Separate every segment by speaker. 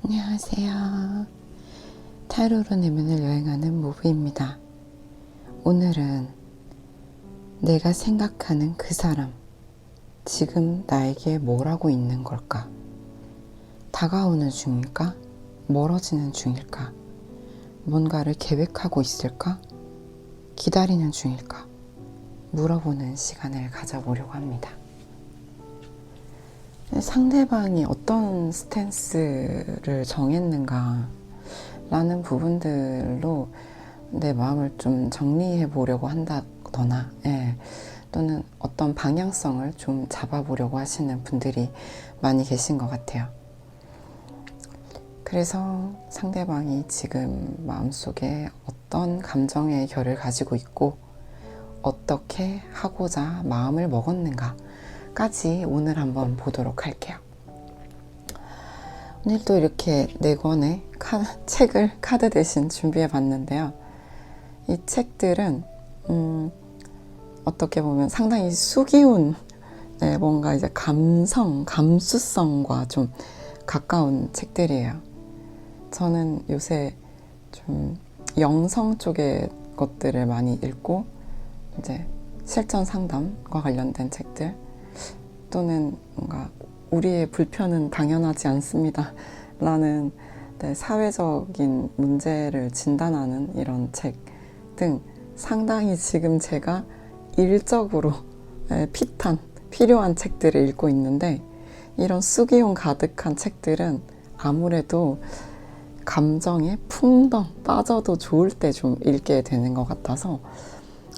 Speaker 1: 안녕하세요. 타로로 내면을 여행하는 모브입니다. 오늘은 내가 생각하는 그 사람, 지금 나에게 뭘 하고 있는 걸까? 다가오는 중일까? 멀어지는 중일까? 뭔가를 계획하고 있을까? 기다리는 중일까? 물어보는 시간을 가져보려고 합니다. 상대방이 어떤 스탠스를 정했는가 라는 부분들로 내 마음을 좀 정리해 보려고 한다거나 또는 어떤 방향성을 좀 잡아보려고 하시는 분들이 많이 계신 것 같아요. 그래서 상대방이 지금 마음속에 어떤 감정의 결을 가지고 있고 어떻게 하고자 마음을 먹었는가까지 오늘 한번 보도록 할게요. 오늘도 이렇게 4권의 책을 카드 대신 준비해 봤는데요. 이 책들은 어떻게 보면 상당히 수기운 뭔가 이제 감수성과 좀 가까운 책들이에요. 저는 요새 좀 영성 쪽의 것들을 많이 읽고 이제 실전 상담과 관련된 책들 또는 뭔가 우리의 불편은 당연하지 않습니다 라는 사회적인 문제를 진단하는 이런 책 등 상당히 지금 제가 일적으로 필요한 책들을 읽고 있는데, 이런 수기용 가득한 책들은 아무래도 감정에 풍덩 빠져도 좋을 때 좀 읽게 되는 것 같아서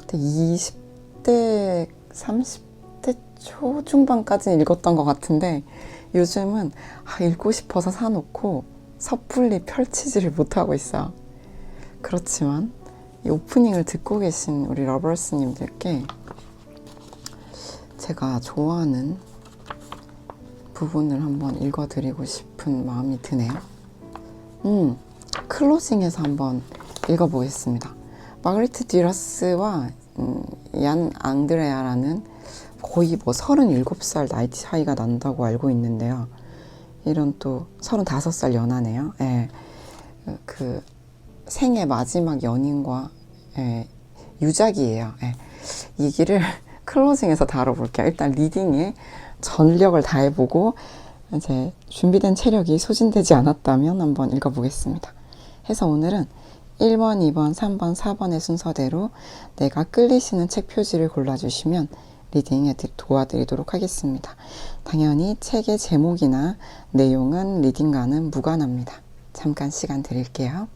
Speaker 1: 20대, 30대 초중반까지는 읽었던 것 같은데 요즘은 읽고 싶어서 사놓고 섣불리 펼치지를 못하고 있어요. 그렇지만 이 오프닝을 듣고 계신 우리 러버스님들께 제가 좋아하는 부분을 한번 읽어드리고 싶은 마음이 드네요. 클로징에서 한번 읽어보겠습니다. 마그리트 듀라스와 얀 앙드레아라는 거의 37살 나이 차이가 난다고 알고 있는데요. 이런 또 35살 연하네요. 그 생애 마지막 연인과 유작이에요. 이 얘기를 클로징에서 다뤄볼게요. 일단 리딩에 전력을 다해보고 이제 준비된 체력이 소진되지 않았다면 한번 읽어보겠습니다. 해서 오늘은 1번, 2번, 3번, 4번의 순서대로 내가 끌리시는 책 표지를 골라주시면 리딩에 도와드리도록 하겠습니다. 당연히 책의 제목이나 내용은 리딩과는 무관합니다. 잠깐 시간 드릴게요.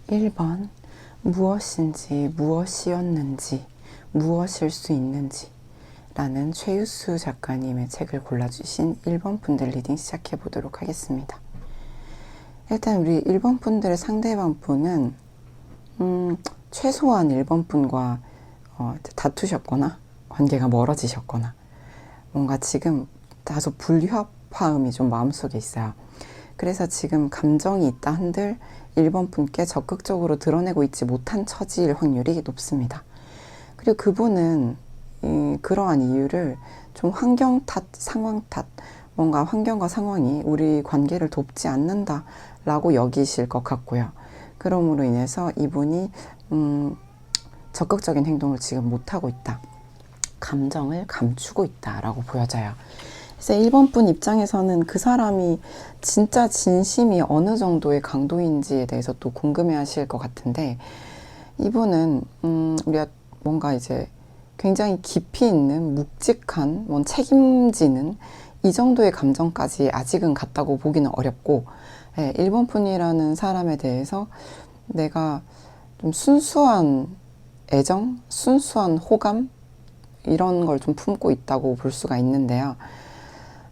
Speaker 1: 1번 무엇인지 무엇이었는지 무엇일 수 있는지 라는 최유수 작가님의 책을 골라주신 1번 분들 리딩 시작해 보도록 하겠습니다. 일단 우리 1번 분들의 상대방 분은 최소한 1번 분과 다투셨거나 관계가 멀어지셨거나 뭔가 지금 다소 불협화음이 좀 마음속에 있어요. 그래서 지금 감정이 있다 한들 1번 분께 적극적으로 드러내고 있지 못한 처지일 확률이 높습니다. 그리고 그분은 그러한 이유를 좀 환경 탓, 상황 탓, 뭔가 환경과 상황이 우리 관계를 돕지 않는다 라고 여기실 것 같고요. 그러므로 인해서 이분이 적극적인 행동을 지금 못하고 있다. 감정을 감추고 있다라고 보여져요. 그래서 1번 분 입장에서는 그 사람이 진짜 진심이 어느 정도의 강도인지에 대해서 또 궁금해 하실 것 같은데, 이분은 우리가 뭔가 이제 굉장히 깊이 있는 묵직한 뭔 책임지는 이 정도의 감정까지 아직은 갔다고 보기는 어렵고, 1번 분이라는 사람에 대해서 내가 좀 순수한 애정, 순수한 호감 이런 걸 좀 품고 있다고 볼 수가 있는데요.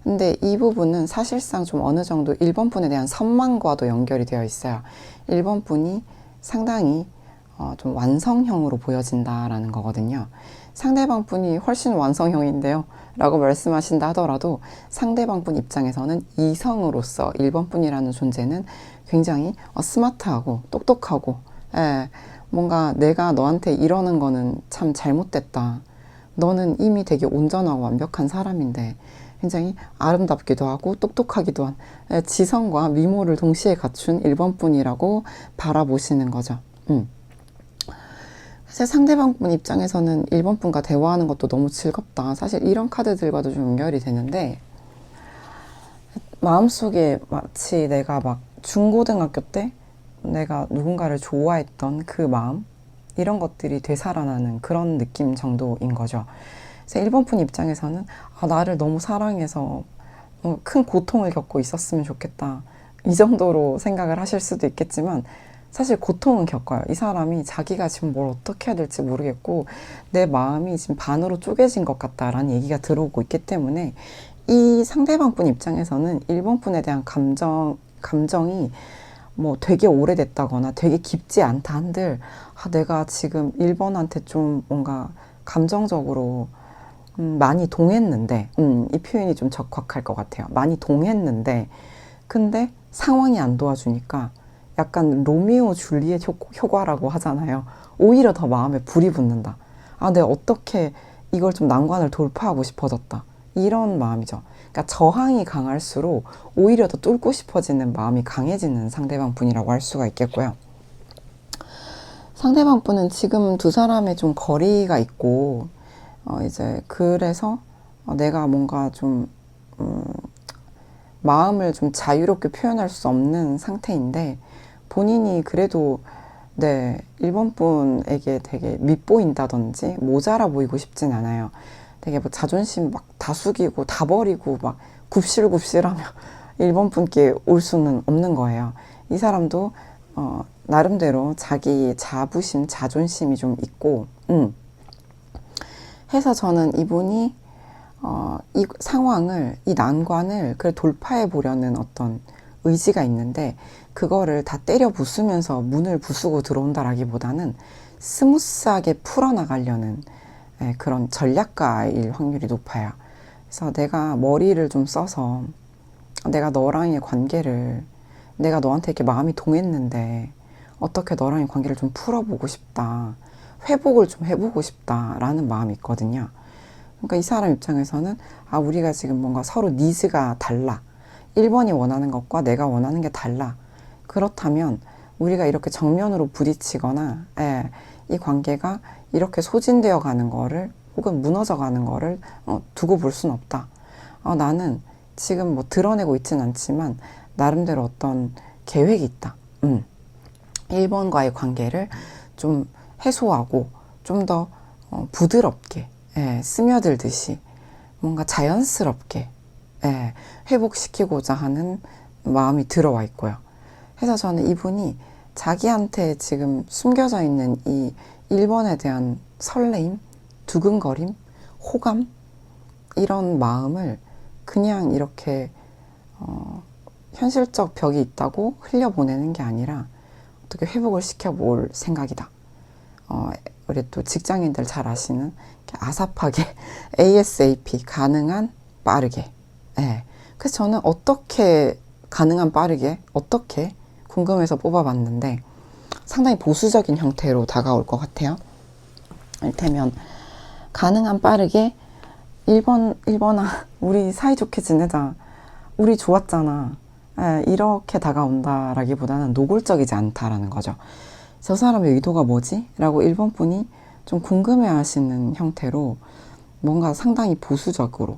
Speaker 1: 근데 이 부분은 사실상 좀 어느 정도 1번 분에 대한 선망과도 연결이 되어 있어요. 1번 분이 상당히 좀 완성형으로 보여진다라는 거거든요. 상대방 분이 훨씬 완성형인데요 라고 말씀하신다 하더라도 상대방 분 입장에서는 이성으로서 1번 분이라는 존재는 굉장히 스마트하고 똑똑하고, 뭔가 내가 너한테 이러는 거는 참 잘못됐다. 너는 이미 되게 온전하고 완벽한 사람인데 굉장히 아름답기도 하고 똑똑하기도 한 지성과 미모를 동시에 갖춘 1번 분이라고 바라보시는 거죠. 사실 상대방 분 입장에서는 1번 분과 대화하는 것도 너무 즐겁다. 사실 이런 카드들과도 좀 연결이 되는데, 마음속에 마치 내가 막 중고등학교 때 내가 누군가를 좋아했던 그 마음, 이런 것들이 되살아나는 그런 느낌 정도인 거죠. 그래서 1번 분 입장에서는 나를 너무 사랑해서 큰 고통을 겪고 있었으면 좋겠다. 이 정도로 생각을 하실 수도 있겠지만 사실 고통은 겪어요. 이 사람이 자기가 지금 뭘 어떻게 해야 될지 모르겠고 내 마음이 지금 반으로 쪼개진 것 같다라는 얘기가 들어오고 있기 때문에 이 상대방 분 입장에서는 1번 분에 대한 감정이 뭐 되게 오래됐다거나 되게 깊지 않다 한들 내가 지금 1번한테 좀 뭔가 감정적으로 많이 동했는데, 이 표현이 좀 적확할 것 같아요. 많이 동했는데 근데 상황이 안 도와주니까 약간 로미오 줄리엣 효과라고 하잖아요. 오히려 더 마음에 불이 붙는다. 내가 어떻게 이걸 좀 난관을 돌파하고 싶어졌다. 이런 마음이죠. 그러니까 저항이 강할수록 오히려 더 뚫고 싶어지는 마음이 강해지는 상대방 분이라고 할 수가 있겠고요. 상대방 분은 지금 두 사람의 좀 거리가 있고, 이제 그래서 내가 뭔가 좀 마음을 좀 자유롭게 표현할 수 없는 상태인데, 본인이 그래도 1번 분에게 되게 밉보인다든지 모자라 보이고 싶진 않아요. 되게 뭐 자존심 막 다 숙이고 다 버리고 막 굽실굽실하며 1번 분께 올 수는 없는 거예요. 이 사람도 나름대로 자기 자부심, 자존심이 좀 있고, 해서 저는 이분이 이 상황을, 이 난관을 돌파해 보려는 어떤 의지가 있는데 그거를 다 때려 부수면서 문을 부수고 들어온다라기보다는 스무스하게 풀어나가려는 그런 전략가일 확률이 높아요. 그래서 내가 머리를 좀 써서 내가 너랑의 관계를, 내가 너한테 이렇게 마음이 동했는데 어떻게 너랑의 관계를 좀 풀어보고 싶다, 회복을 좀 해보고 싶다라는 마음이 있거든요. 그러니까 이 사람 입장에서는 우리가 지금 뭔가 서로 니즈가 달라, 1번이 원하는 것과 내가 원하는 게 달라. 그렇다면 우리가 이렇게 정면으로 부딪히거나 이 관계가 이렇게 소진되어 가는 거를, 혹은 무너져 가는 거를 두고 볼 수는 없다. 나는 지금 뭐 드러내고 있진 않지만 나름대로 어떤 계획이 있다. 1번과의 관계를 좀 해소하고 좀 더 부드럽게 스며들듯이 뭔가 자연스럽게 회복시키고자 하는 마음이 들어와 있고요. 그래서 저는 이분이 자기한테 지금 숨겨져 있는 이 1번에 대한 설레임, 두근거림, 호감, 이런 마음을 그냥 이렇게 현실적 벽이 있다고 흘려보내는 게 아니라 어떻게 회복을 시켜볼 생각이다. 우리 또 직장인들 잘 아시는 아삽하게 ASAP, 가능한 빠르게. 예. 그래서 저는 어떻게 가능한 빠르게, 어떻게 궁금해서 뽑아봤는데 상당히 보수적인 형태로 다가올 것 같아요. 이를테면 가능한 빠르게 1번아 우리 사이좋게 지내자, 우리 좋았잖아, 이렇게 다가온다라기보다는 노골적이지 않다라는 거죠. 저 사람의 의도가 뭐지? 라고 1번 분이 좀 궁금해 하시는 형태로 뭔가 상당히 보수적으로,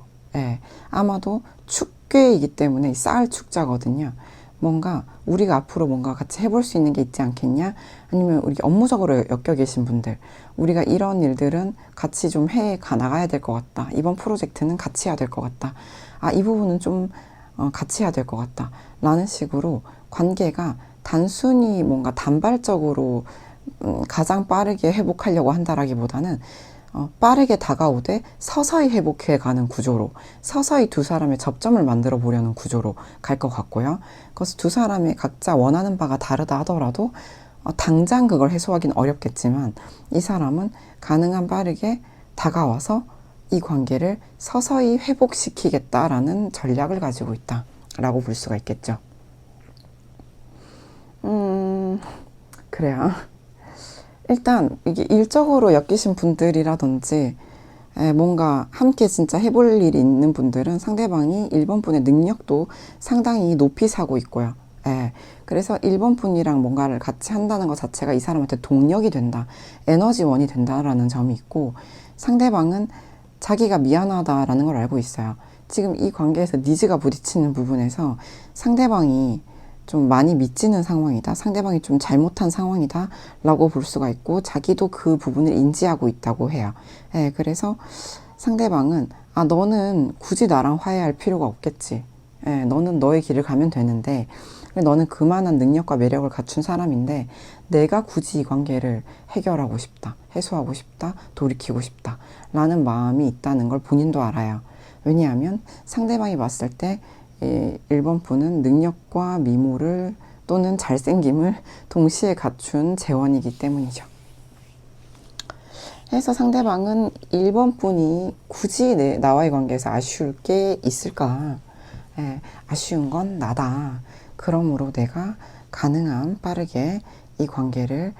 Speaker 1: 아마도 축계이기 때문에 쌀 축자거든요. 뭔가 우리가 앞으로 뭔가 같이 해볼 수 있는 게 있지 않겠냐? 아니면 우리 업무적으로 엮여 계신 분들, 우리가 이런 일들은 같이 좀 해 나가야 될 것 같다. 이번 프로젝트는 같이 해야 될 것 같다. 이 부분은 좀 같이 해야 될 것 같다. 라는 식으로 관계가 단순히 뭔가 단발적으로 가장 빠르게 회복하려고 한다라기보다는 빠르게 다가오되 서서히 회복해가는 구조로, 서서히 두 사람의 접점을 만들어 보려는 구조로 갈 것 같고요. 그래서 두 사람이 각자 원하는 바가 다르다 하더라도 당장 그걸 해소하기는 어렵겠지만 이 사람은 가능한 빠르게 다가와서 이 관계를 서서히 회복시키겠다라는 전략을 가지고 있다라고 볼 수가 있겠죠. 그래요. 일단 이게 일적으로 엮이신 분들이라든지 뭔가 함께 진짜 해볼 일이 있는 분들은 상대방이 1번 분의 능력도 상당히 높이 사고 있고요. 그래서 1번 분이랑 뭔가를 같이 한다는 것 자체가 이 사람한테 동력이 된다, 에너지원이 된다라는 점이 있고, 상대방은 자기가 미안하다라는 걸 알고 있어요. 지금 이 관계에서 니즈가 부딪히는 부분에서 상대방이 좀 많이 미치는 상황이다, 상대방이 좀 잘못한 상황이다 라고 볼 수가 있고, 자기도 그 부분을 인지하고 있다고 해요. 그래서 상대방은 너는 굳이 나랑 화해할 필요가 없겠지, 너는 너의 길을 가면 되는데, 너는 그만한 능력과 매력을 갖춘 사람인데 내가 굳이 이 관계를 해결하고 싶다, 해소하고 싶다, 돌이키고 싶다 라는 마음이 있다는 걸 본인도 알아요. 왜냐하면 상대방이 봤을 때 1번 분은 능력과 미모를 또는 잘생김을 동시에 갖춘 재원이기 때문이죠. 그래서 상대방은 1번 분이 굳이 나와의 관계에서 아쉬울 게 있을까? 아쉬운 건 나다. 그러므로 내가 가능한 빠르게 이 관계를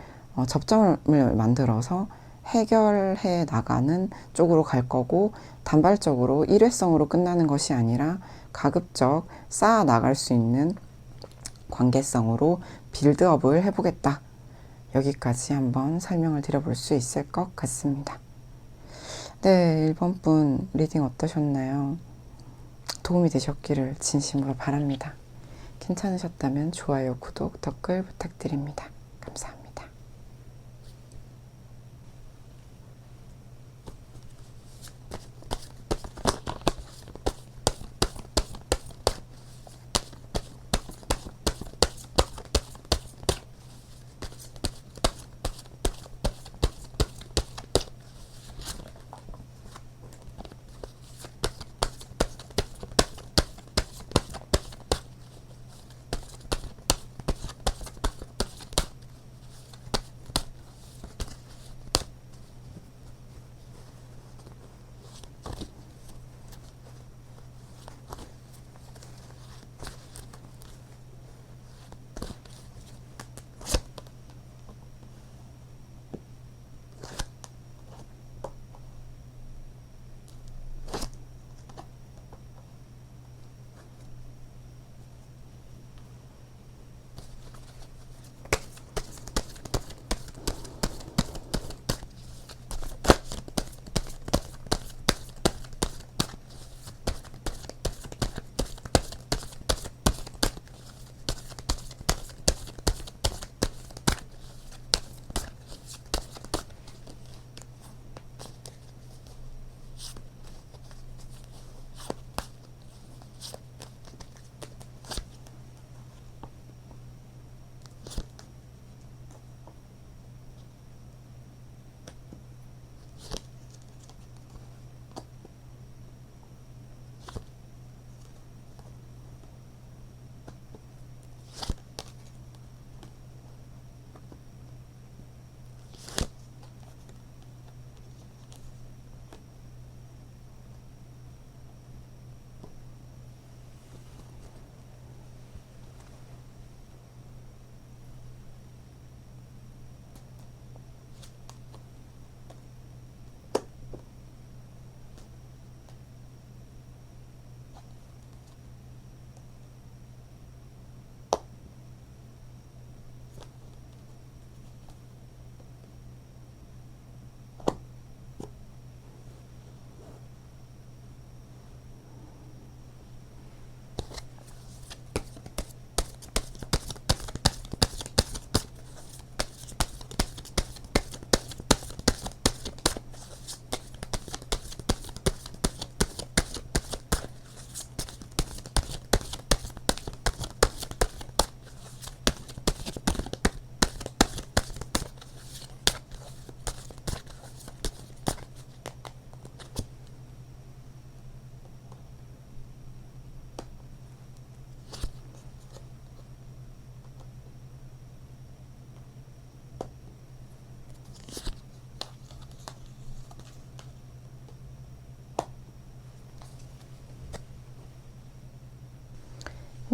Speaker 1: 접점을 만들어서 해결해 나가는 쪽으로 갈 거고, 단발적으로 일회성으로 끝나는 것이 아니라 가급적 쌓아 나갈 수 있는 관계성으로 빌드업을 해보겠다. 여기까지 한번 설명을 드려볼 수 있을 것 같습니다. 네, 1번 분 리딩 어떠셨나요? 도움이 되셨기를 진심으로 바랍니다. 괜찮으셨다면 좋아요, 구독, 댓글 부탁드립니다. 감사합니다.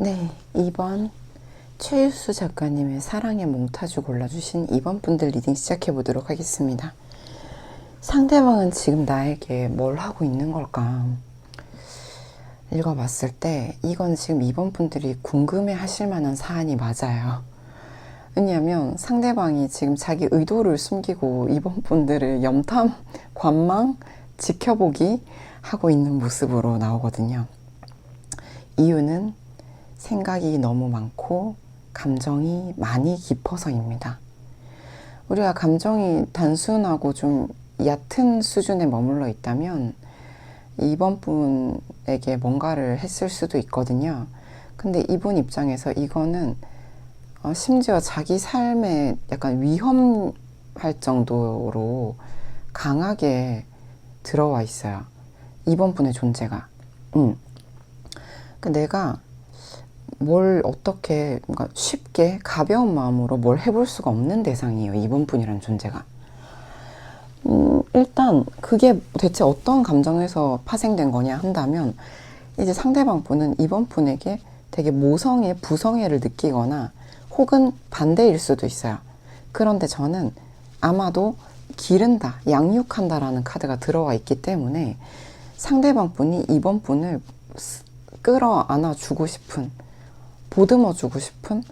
Speaker 1: 네, 2번 최유수 작가님의 사랑의 몽타주 골라주신 2번 분들 리딩 시작해 보도록 하겠습니다. 상대방은 지금 나에게 뭘 하고 있는 걸까? 읽어봤을 때 이건 지금 2번 분들이 궁금해 하실 만한 사안이 맞아요. 왜냐하면 상대방이 지금 자기 의도를 숨기고 2번 분들을 염탐, 관망, 지켜보기 하고 있는 모습으로 나오거든요. 이유는 생각이 너무 많고 감정이 많이 깊어서입니다. 우리가 감정이 단순하고 좀 얕은 수준에 머물러 있다면 이번 분에게 뭔가를 했을 수도 있거든요. 근데 이분 입장에서 이거는 심지어 자기 삶에 약간 위험할 정도로 강하게 들어와 있어요. 이번 분의 존재가. 내가 뭘 어떻게 쉽게 가벼운 마음으로 뭘 해볼 수가 없는 대상이에요. 이번 분이라는 존재가. 일단 그게 대체 어떤 감정에서 파생된 거냐 한다면 이제 상대방 분은 이번 분에게 되게 모성애, 부성애를 느끼거나 혹은 반대일 수도 있어요. 그런데 저는 아마도 기른다, 양육한다라는 카드가 들어와 있기 때문에 상대방 분이 이번 분을 끌어안아 주고 싶은, 보듬어 주고 싶은,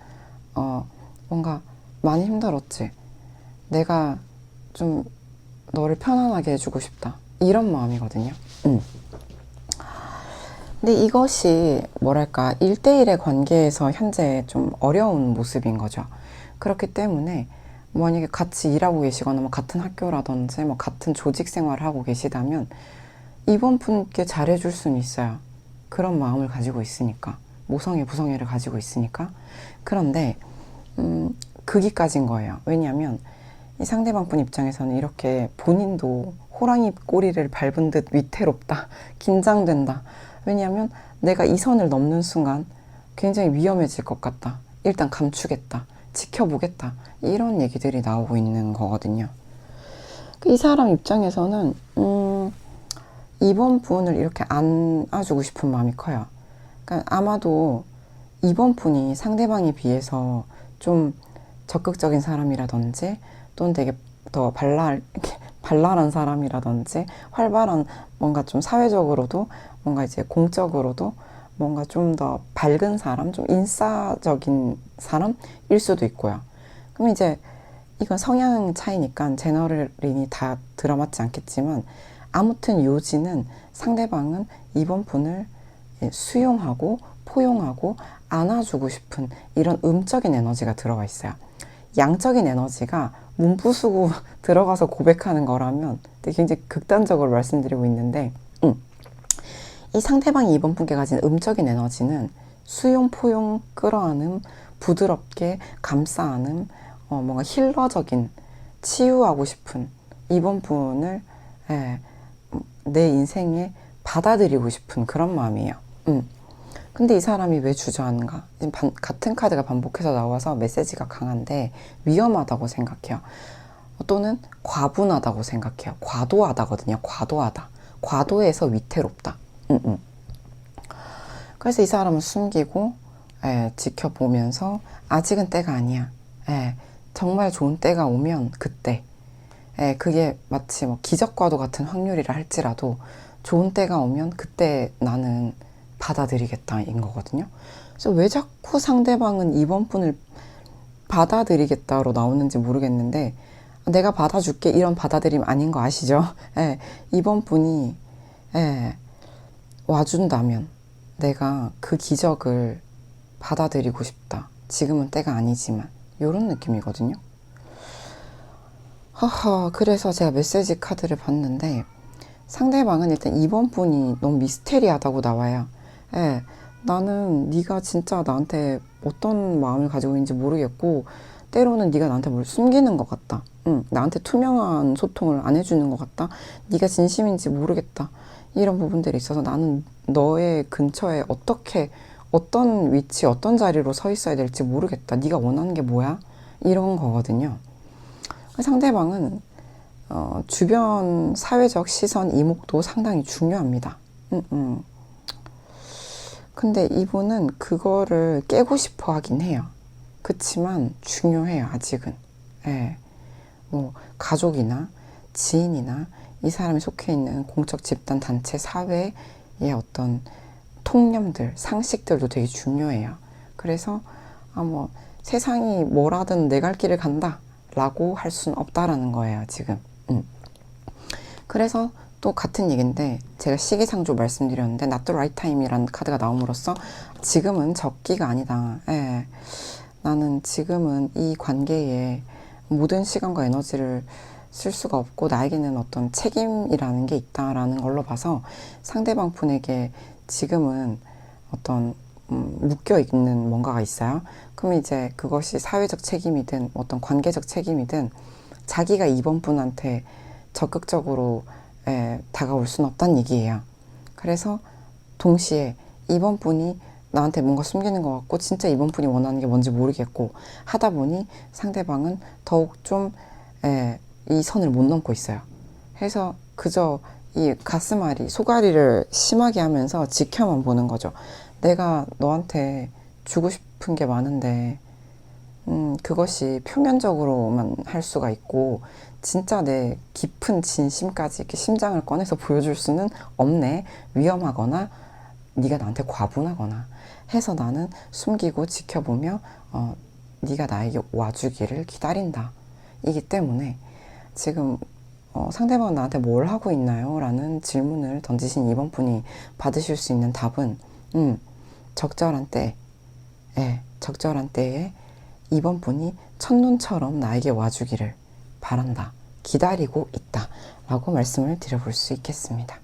Speaker 1: 뭔가 많이 힘들었지. 내가 좀 너를 편안하게 해주고 싶다. 이런 마음이거든요. 근데 이것이 뭐랄까 1대1의 관계에서 현재 좀 어려운 모습인 거죠. 그렇기 때문에 만약에 같이 일하고 계시거나 뭐 같은 학교라든지 뭐 같은 조직 생활을 하고 계시다면 이번 분께 잘해줄 수는 있어요. 그런 마음을 가지고 있으니까. 모성애, 부성애를 가지고 있으니까. 그런데 거기까지인 거예요. 왜냐하면 이 상대방 분 입장에서는 이렇게 본인도 호랑이 꼬리를 밟은 듯 위태롭다, 긴장된다. 왜냐하면 내가 이 선을 넘는 순간 굉장히 위험해질 것 같다. 일단 감추겠다. 지켜보겠다. 이런 얘기들이 나오고 있는 거거든요. 이 사람 입장에서는 이번 분을 이렇게 안아주고 싶은 마음이 커요. 그러니까 아마도 이번 분이 상대방에 비해서 좀 적극적인 사람이라든지 또는 되게 더 발랄한 사람이라든지 활발한 뭔가 좀 사회적으로도 뭔가 이제 공적으로도 뭔가 좀 더 밝은 사람, 좀 인싸적인 사람일 수도 있고요. 그럼 이제 이건 성향 차이니까 제너럴이 다 들어맞지 않겠지만 아무튼 요지는 상대방은 이번 분을 수용하고 포용하고 안아주고 싶은 이런 음적인 에너지가 들어가 있어요. 양적인 에너지가 문부수고 들어가서 고백하는 거라면 되게 굉장히 극단적으로 말씀드리고 있는데 이 상대방이 이번 분께 가진 음적인 에너지는 수용, 포용, 끌어안음, 부드럽게 감싸안음, 뭔가 힐러적인 치유하고 싶은 이번 분을 내 인생에 받아들이고 싶은 그런 마음이에요. 근데 이 사람이 왜 주저하는가? 지금 같은 카드가 반복해서 나와서 메시지가 강한데 위험하다고 생각해요. 또는 과분하다고 생각해요. 과도하다거든요. 과도하다. 과도해서 위태롭다. 그래서 이 사람은 숨기고 지켜보면서 아직은 때가 아니야. 정말 좋은 때가 오면 그때 그게 마치 뭐 기적과도 같은 확률이라 할지라도 좋은 때가 오면 그때 나는 받아들이겠다인 거거든요. 그래서 왜 자꾸 상대방은 이번 분을 받아들이겠다로 나오는지 모르겠는데 내가 받아줄게 이런 받아들임 아닌 거 아시죠? 이번 분이 와준다면 내가 그 기적을 받아들이고 싶다. 지금은 때가 아니지만 이런 느낌이거든요. 그래서 제가 메시지 카드를 봤는데 상대방은 일단 이번 분이 너무 미스테리하다고 나와요. 나는 네가 진짜 나한테 어떤 마음을 가지고 있는지 모르겠고 때로는 네가 나한테 뭘 숨기는 것 같다. 나한테 투명한 소통을 안 해주는 것 같다. 네가 진심인지 모르겠다. 이런 부분들이 있어서 나는 너의 근처에 어떤 위치, 어떤 자리로 서 있어야 될지 모르겠다. 네가 원하는 게 뭐야? 이런 거거든요. 상대방은 주변 사회적 시선, 이목도 상당히 중요합니다. 근데 이분은 그거를 깨고 싶어 하긴 해요. 그치만 중요해요, 아직은. 예. 뭐, 가족이나 지인이나 이 사람이 속해 있는 공적 집단, 단체, 사회의 어떤 통념들, 상식들도 되게 중요해요. 그래서, 뭐, 세상이 뭐라든 내 갈 길을 간다. 라고 할 수는 없다라는 거예요, 지금. 그래서 또 같은 얘기인데, 제가 시기상조 말씀드렸는데, Not the right time이라는 카드가 나옴으로써 지금은 적기가 아니다. 예. 나는 지금은 이 관계에 모든 시간과 에너지를 쓸 수가 없고 나에게는 어떤 책임이라는 게 있다라는 걸로 봐서 상대방 분에게 지금은 어떤 묶여 있는 뭔가가 있어요. 그럼 이제 그것이 사회적 책임이든 어떤 관계적 책임이든 자기가 이번 분한테 적극적으로 다가올 수는 없다는 얘기예요. 그래서 동시에 이번 분이 나한테 뭔가 숨기는 것 같고 진짜 이번 분이 원하는 게 뭔지 모르겠고 하다 보니 상대방은 더욱 좀 이 선을 못 넘고 있어요. 해서 그저 이 가슴앓이, 소가리를 심하게 하면서 지켜만 보는 거죠. 내가 너한테 주고 싶은 게 많은데 그것이 표면적으로만 할 수가 있고 진짜 내 깊은 진심까지 이렇게 심장을 꺼내서 보여줄 수는 없네. 위험하거나 네가 나한테 과분하거나 해서 나는 숨기고 지켜보며 네가 나에게 와주기를 기다린다. 이기 때문에 지금 상대방은 나한테 뭘 하고 있나요? 라는 질문을 던지신 이번 분이 받으실 수 있는 답은 적절한 때, 적절한 때에 이번 분이 첫눈처럼 나에게 와주기를 바란다. 기다리고 있다. 라고 말씀을 드려볼 수 있겠습니다.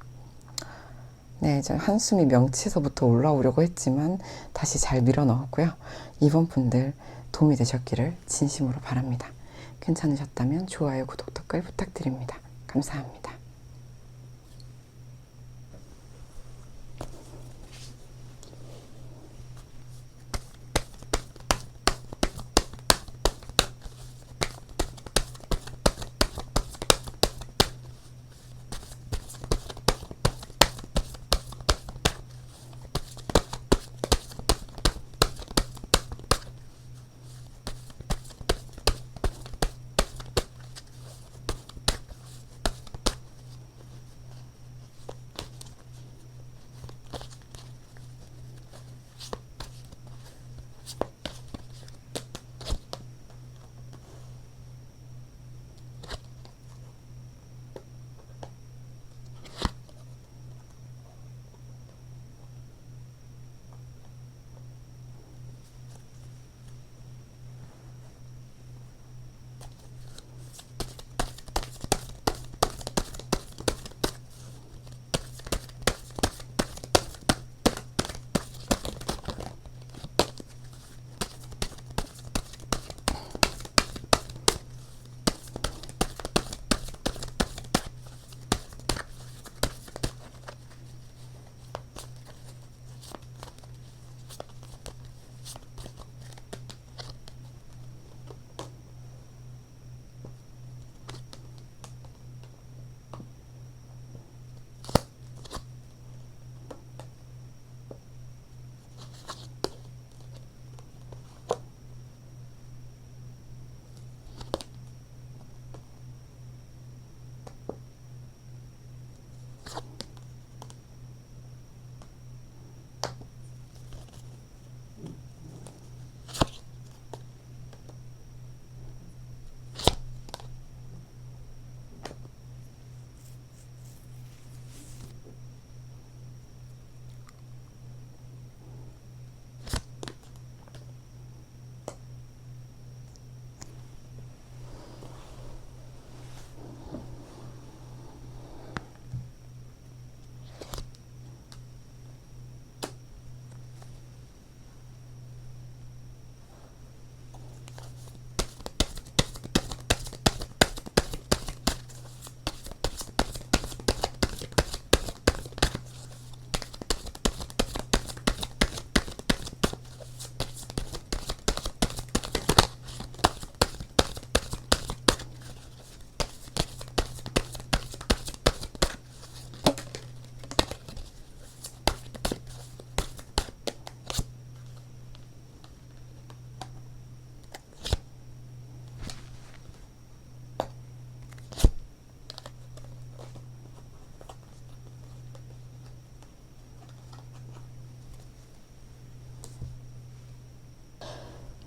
Speaker 1: 네, 이제 한숨이 명치에서부터 올라오려고 했지만 다시 잘 밀어 넣었고요. 이번 분들 도움이 되셨기를 진심으로 바랍니다. 괜찮으셨다면 좋아요, 구독, 댓글 부탁드립니다. 감사합니다.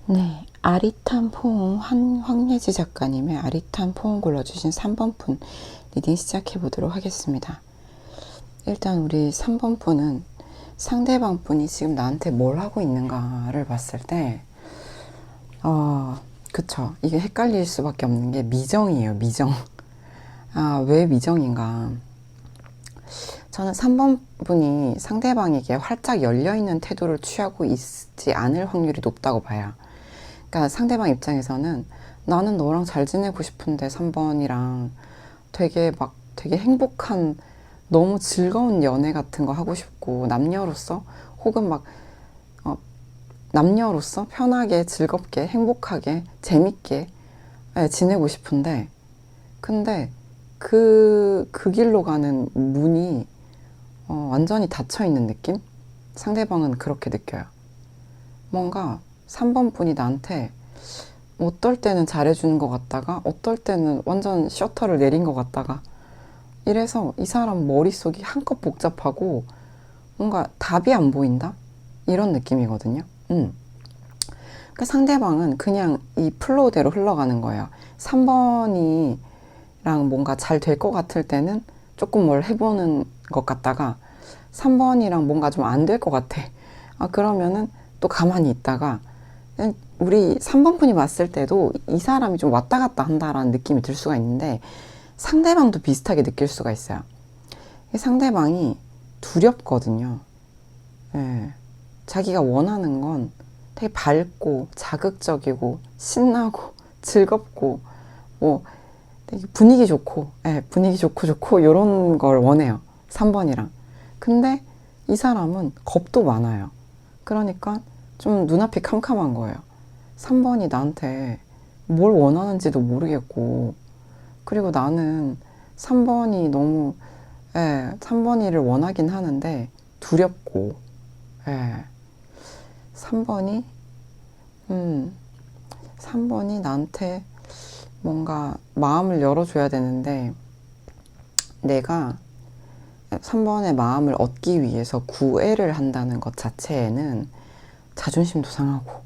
Speaker 1: 네, 아리탄 포옹 황예지 작가님의 아리탄 포옹 골라주신 3번 분 리딩 시작해 보도록 하겠습니다. 일단 우리 3번 분은 상대방 분이 지금 나한테 뭘 하고 있는가를 봤을 때 그쵸. 이게 헷갈릴 수밖에 없는 게 미정이에요. 미정. 왜 미정인가. 저는 3번 분이 상대방에게 활짝 열려있는 태도를 취하고 있지 않을 확률이 높다고 봐요. 그러니까 상대방 입장에서는 나는 너랑 잘 지내고 싶은데 3번이랑 되게 행복한 너무 즐거운 연애 같은 거 하고 싶고 남녀로서 혹은 남녀로서 편하게 즐겁게 행복하게 재밌게 지내고 싶은데 근데 그 길로 가는 문이 완전히 닫혀 있는 느낌? 상대방은 그렇게 느껴요. 뭔가 3번 분이 나한테 어떨 때는 잘해주는 것 같다가 어떨 때는 완전 셔터를 내린 것 같다가 이래서 이 사람 머릿속이 한껏 복잡하고 뭔가 답이 안 보인다? 이런 느낌이거든요. 그러니까 상대방은 그냥 이 플로우대로 흘러가는 거예요. 3번이랑 뭔가 잘 될 것 같을 때는 조금 뭘 해보는 것 같다가 3번이랑 뭔가 좀 안 될 것 같아. 그러면은 또 가만히 있다가 우리 3번 분이 봤을 때도 이 사람이 좀 왔다 갔다 한다라는 느낌이 들 수가 있는데 상대방도 비슷하게 느낄 수가 있어요. 상대방이 두렵거든요. 예. 자기가 원하는 건 되게 밝고 자극적이고 신나고 즐겁고 뭐 되게 분위기 좋고 분위기 좋고 이런 걸 원해요. 3번이랑. 근데 이 사람은 겁도 많아요. 그러니까 좀 눈앞이 캄캄한 거예요. 3번이 나한테 뭘 원하는지도 모르겠고 그리고 나는 3번이 너무 3번이를 원하긴 하는데 두렵고 3번이 3번이 나한테 뭔가 마음을 열어줘야 되는데 내가 3번의 마음을 얻기 위해서 구애를 한다는 것 자체에는 자존심도 상하고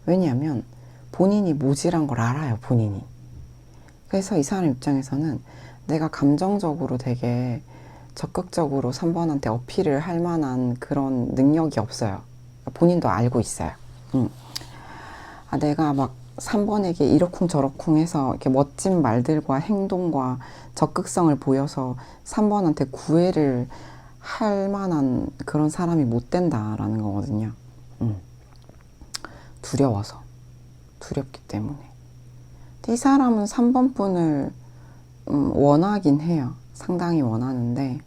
Speaker 1: 왜냐하면 본인이 모질한 걸 알아요. 본인이. 그래서 이 사람 입장에서는 내가 감정적으로 되게 적극적으로 3번한테 어필을 할 만한 그런 능력이 없어요. 본인도 알고 있어요. 내가 막 3번에게 이러쿵저러쿵 해서 이렇게 멋진 말들과 행동과 적극성을 보여서 3번한테 구애를 할 만한 그런 사람이 못 된다라는 거거든요. 두려워서. 두렵기 때문에. 이 사람은 3번 분을 원하긴 해요. 상당히 원하는데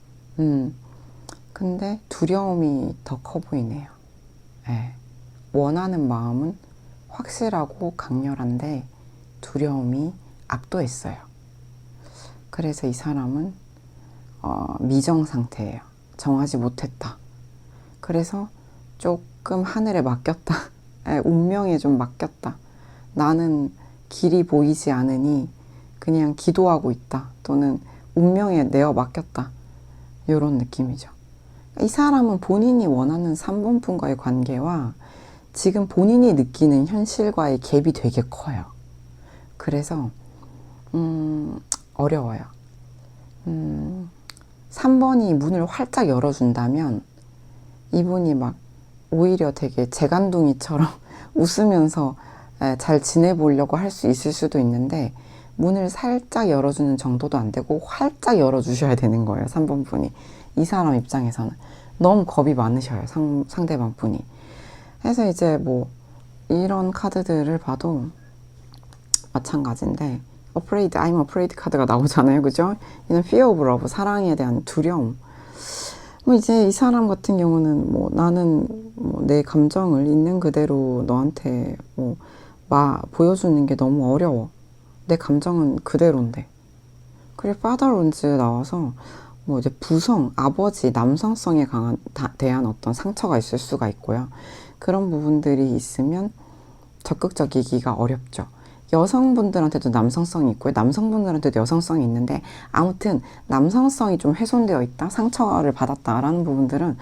Speaker 1: 근데 두려움이 더 커 보이네요. 원하는 마음은 확실하고 강렬한데 두려움이 압도했어요. 그래서 이 사람은 미정 상태예요. 정하지 못했다. 그래서 조금 하늘에 맡겼다. 운명에 좀 맡겼다. 나는 길이 보이지 않으니 그냥 기도하고 있다. 또는 운명에 내어 맡겼다. 이런 느낌이죠. 이 사람은 본인이 원하는 3번 분과의 관계와 지금 본인이 느끼는 현실과의 갭이 되게 커요. 그래서 어려워요. 3번이 문을 활짝 열어준다면 이분이 막 오히려 되게 재간둥이처럼 웃으면서 잘 지내보려고 할 수 있을 수도 있는데 문을 살짝 열어주는 정도도 안 되고 활짝 열어주셔야 되는 거예요. 3번 분이. 이 사람 입장에서는 너무 겁이 많으셔요. 상대방 분이. 그래서 이제 뭐 이런 카드들을 봐도 마찬가지인데 I'm afraid 카드가 나오잖아요. 그죠? 이는 fear of love, 사랑에 대한 두려움. 뭐 이제 이 사람 같은 경우는 뭐 나는 뭐 내 감정을 있는 그대로 너한테 뭐 보여주는 게 너무 어려워. 내 감정은 그대로인데. 그리고 father wounds 나와서 뭐 이제 부성, 아버지, 남성성에 대한 어떤 상처가 있을 수가 있고요. 그런 부분들이 있으면 적극적이기가 어렵죠. 여성분들한테도 남성성이 있고요. 남성분들한테도 여성성이 있는데 아무튼 남성성이 좀 훼손되어 있다, 상처를 받았다라는 부분들은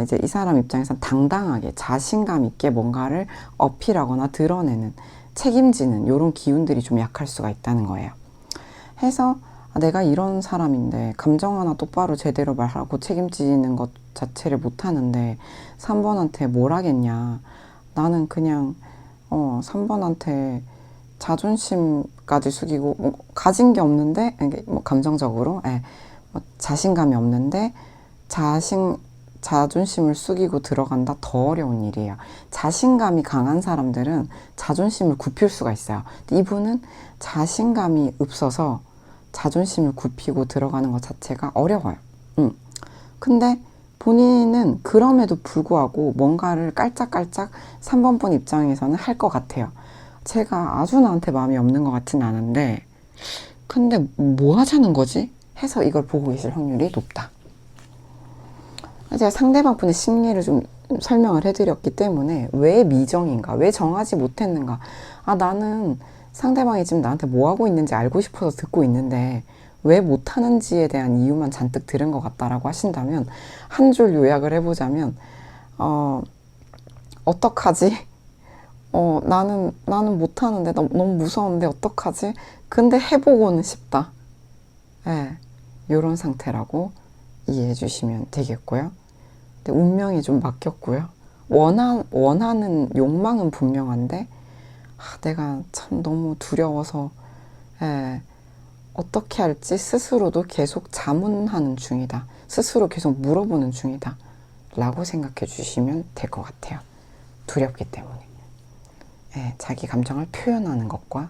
Speaker 1: 이제 이 사람 입장에선 당당하게 자신감 있게 뭔가를 어필하거나 드러내는, 책임지는 이런 기운들이 좀 약할 수가 있다는 거예요. 해서 내가 이런 사람인데 감정 하나 똑바로 제대로 말하고 책임지는 것 자체를 못하는데 3번한테 뭘 하겠냐. 나는 그냥 3번한테 자존심까지 숙이고 뭐 가진 게 없는데 뭐 감정적으로 뭐 자신감이 없는데 자존심을 숙이고 들어간다. 더 어려운 일이에요. 자신감이 강한 사람들은 자존심을 굽힐 수가 있어요. 근데 이분은 자신감이 없어서 자존심을 굽히고 들어가는 것 자체가 어려워요. 근데 본인은 그럼에도 불구하고 뭔가를 깔짝깔짝 3번 분 입장에서는 할 것 같아요. 제가 아주 나한테 마음이 없는 것 같진 않은데 근데 뭐 하자는 거지? 해서 이걸 보고 계실 확률이 높다. 제가 상대방 분의 심리를 좀 설명을 해드렸기 때문에 왜 미정인가? 왜 정하지 못했는가? 나는 상대방이 지금 나한테 뭐 하고 있는지 알고 싶어서 듣고 있는데 왜 못하는지에 대한 이유만 잔뜩 들은 것 같다라고 하신다면 한 줄 요약을 해보자면 어떡하지? 나는 못하는데 너무 무서운데 어떡하지? 근데 해보고는 싶다. 예, 요런 상태라고 이해해 주시면 되겠고요. 근데 운명이 좀 맡겼고요. 원하는 욕망은 분명한데 내가 참 너무 두려워서 어떻게 할지 스스로도 계속 자문하는 중이다. 스스로 계속 물어보는 중이다. 라고 생각해 주시면 될 것 같아요. 두렵기 때문에. 자기 감정을 표현하는 것과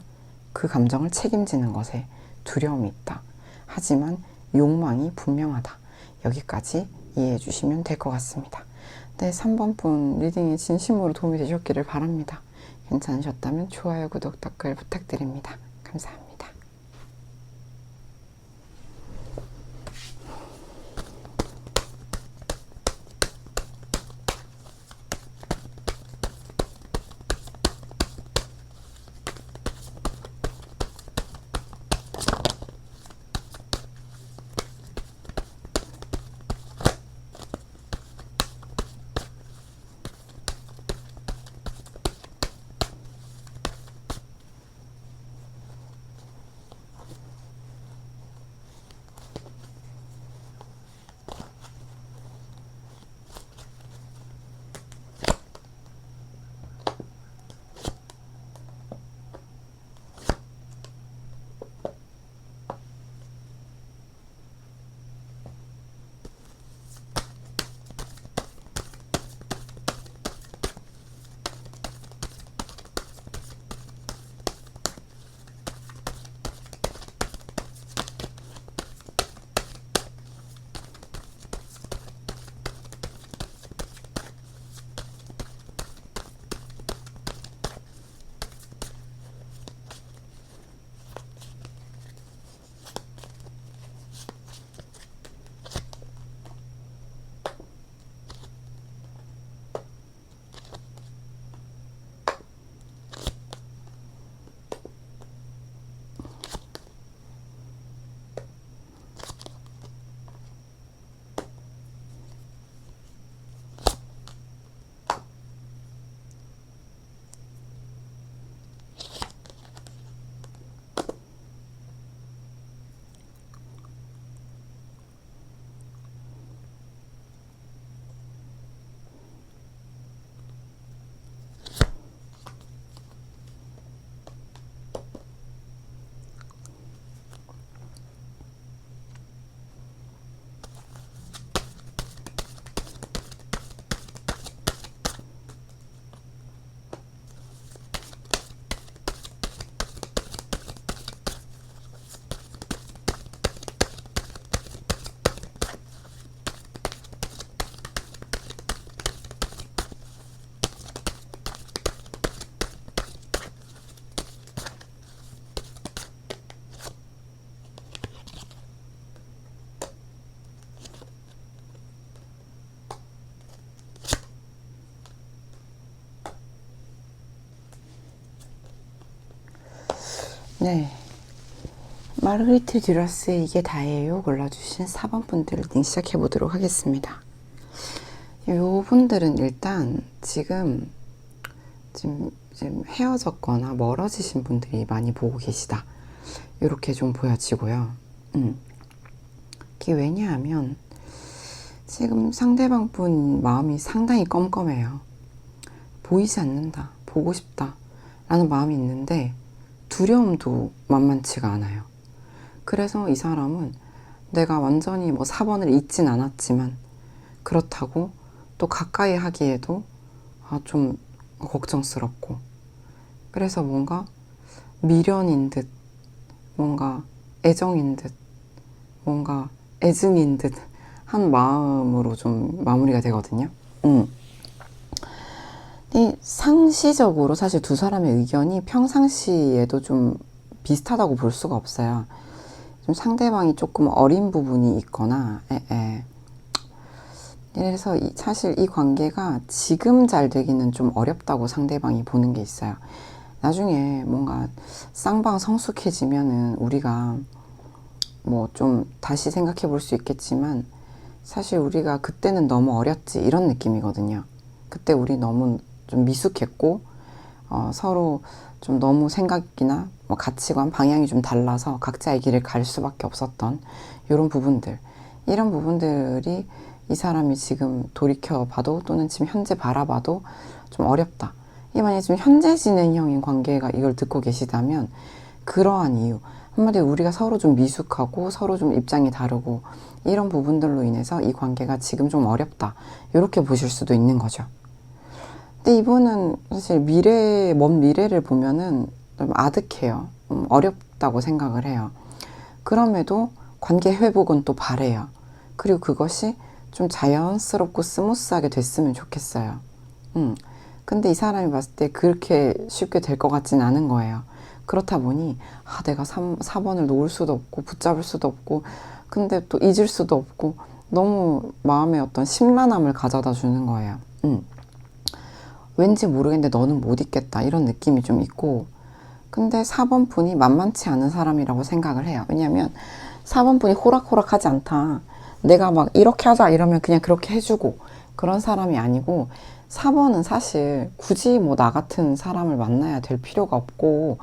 Speaker 1: 그 감정을 책임지는 것에 두려움이 있다. 하지만 욕망이 분명하다. 여기까지 이해해 주시면 될 것 같습니다. 네, 3번 분 리딩이 진심으로 도움이 되셨기를 바랍니다. 괜찮으셨다면 좋아요, 구독, 댓글 부탁드립니다. 감사합니다. 네, 마르그리트 듀라스의 이게 다예요 골라주신 4번 분들 리딩 시작해 보도록 하겠습니다. 요 분들은 일단 지금 헤어졌거나 멀어지신 분들이 많이 보고 계시다. 이렇게 좀 보여지고요. 이게 왜냐하면 지금 상대방 분 마음이 상당히 껌껌해요. 보이지 않는다, 보고 싶다 라는 마음이 있는데 두려움도 만만치가 않아요. 그래서 이 사람은 내가 완전히 뭐 4번을 잊진 않았지만 그렇다고 또 가까이 하기에도 좀 걱정스럽고, 그래서 뭔가 미련인 듯, 뭔가 애정인 듯, 뭔가 애증인 듯 한 마음으로 좀 마무리가 되거든요. 이 상시적으로 사실 두 사람의 의견이 평상시에도 좀 비슷하다고 볼 수가 없어요. 좀 상대방이 조금 어린 부분이 있거나, 그래서 사실 이 관계가 지금 잘 되기는 좀 어렵다고 상대방이 보는 게 있어요. 나중에 뭔가 쌍방 성숙해지면은 우리가 뭐 좀 다시 생각해 볼 수 있겠지만, 사실 우리가 그때는 너무 어렸지 이런 느낌이거든요. 그때 우리 너무 좀 미숙했고 서로 좀 너무 생각이나 뭐 가치관, 방향이 좀 달라서 각자의 길을 갈 수밖에 없었던 이런 부분들, 이런 부분들이 이 사람이 지금 돌이켜봐도 또는 지금 현재 바라봐도 좀 어렵다. 이 만약에 지금 현재 진행형인 관계가 이걸 듣고 계시다면 그러한 이유, 한마디로 우리가 서로 좀 미숙하고 서로 좀 입장이 다르고 이런 부분들로 인해서 이 관계가 지금 좀 어렵다, 이렇게 보실 수도 있는 거죠. 근데 이분은 사실 먼 미래를 보면은 좀 아득해요. 어렵다고 생각을 해요. 그럼에도 관계 회복은 또 바래요. 그리고 그것이 좀 자연스럽고 스무스하게 됐으면 좋겠어요. 근데 이 사람이 봤을 때 그렇게 쉽게 될 것 같진 않은 거예요. 그렇다 보니 내가 4번을 놓을 수도 없고 붙잡을 수도 없고 근데 또 잊을 수도 없고 너무 마음에 어떤 심란함을 가져다 주는 거예요. 왠지 모르겠는데 너는 못 잊겠다 이런 느낌이 좀 있고, 근데 4번 분이 만만치 않은 사람이라고 생각을 해요. 왜냐면 4번 분이 호락호락하지 않다. 내가 막 이렇게 하자 이러면 그냥 그렇게 해주고 그런 사람이 아니고, 4번은 사실 굳이 뭐 나 같은 사람을 만나야 될 필요가 없고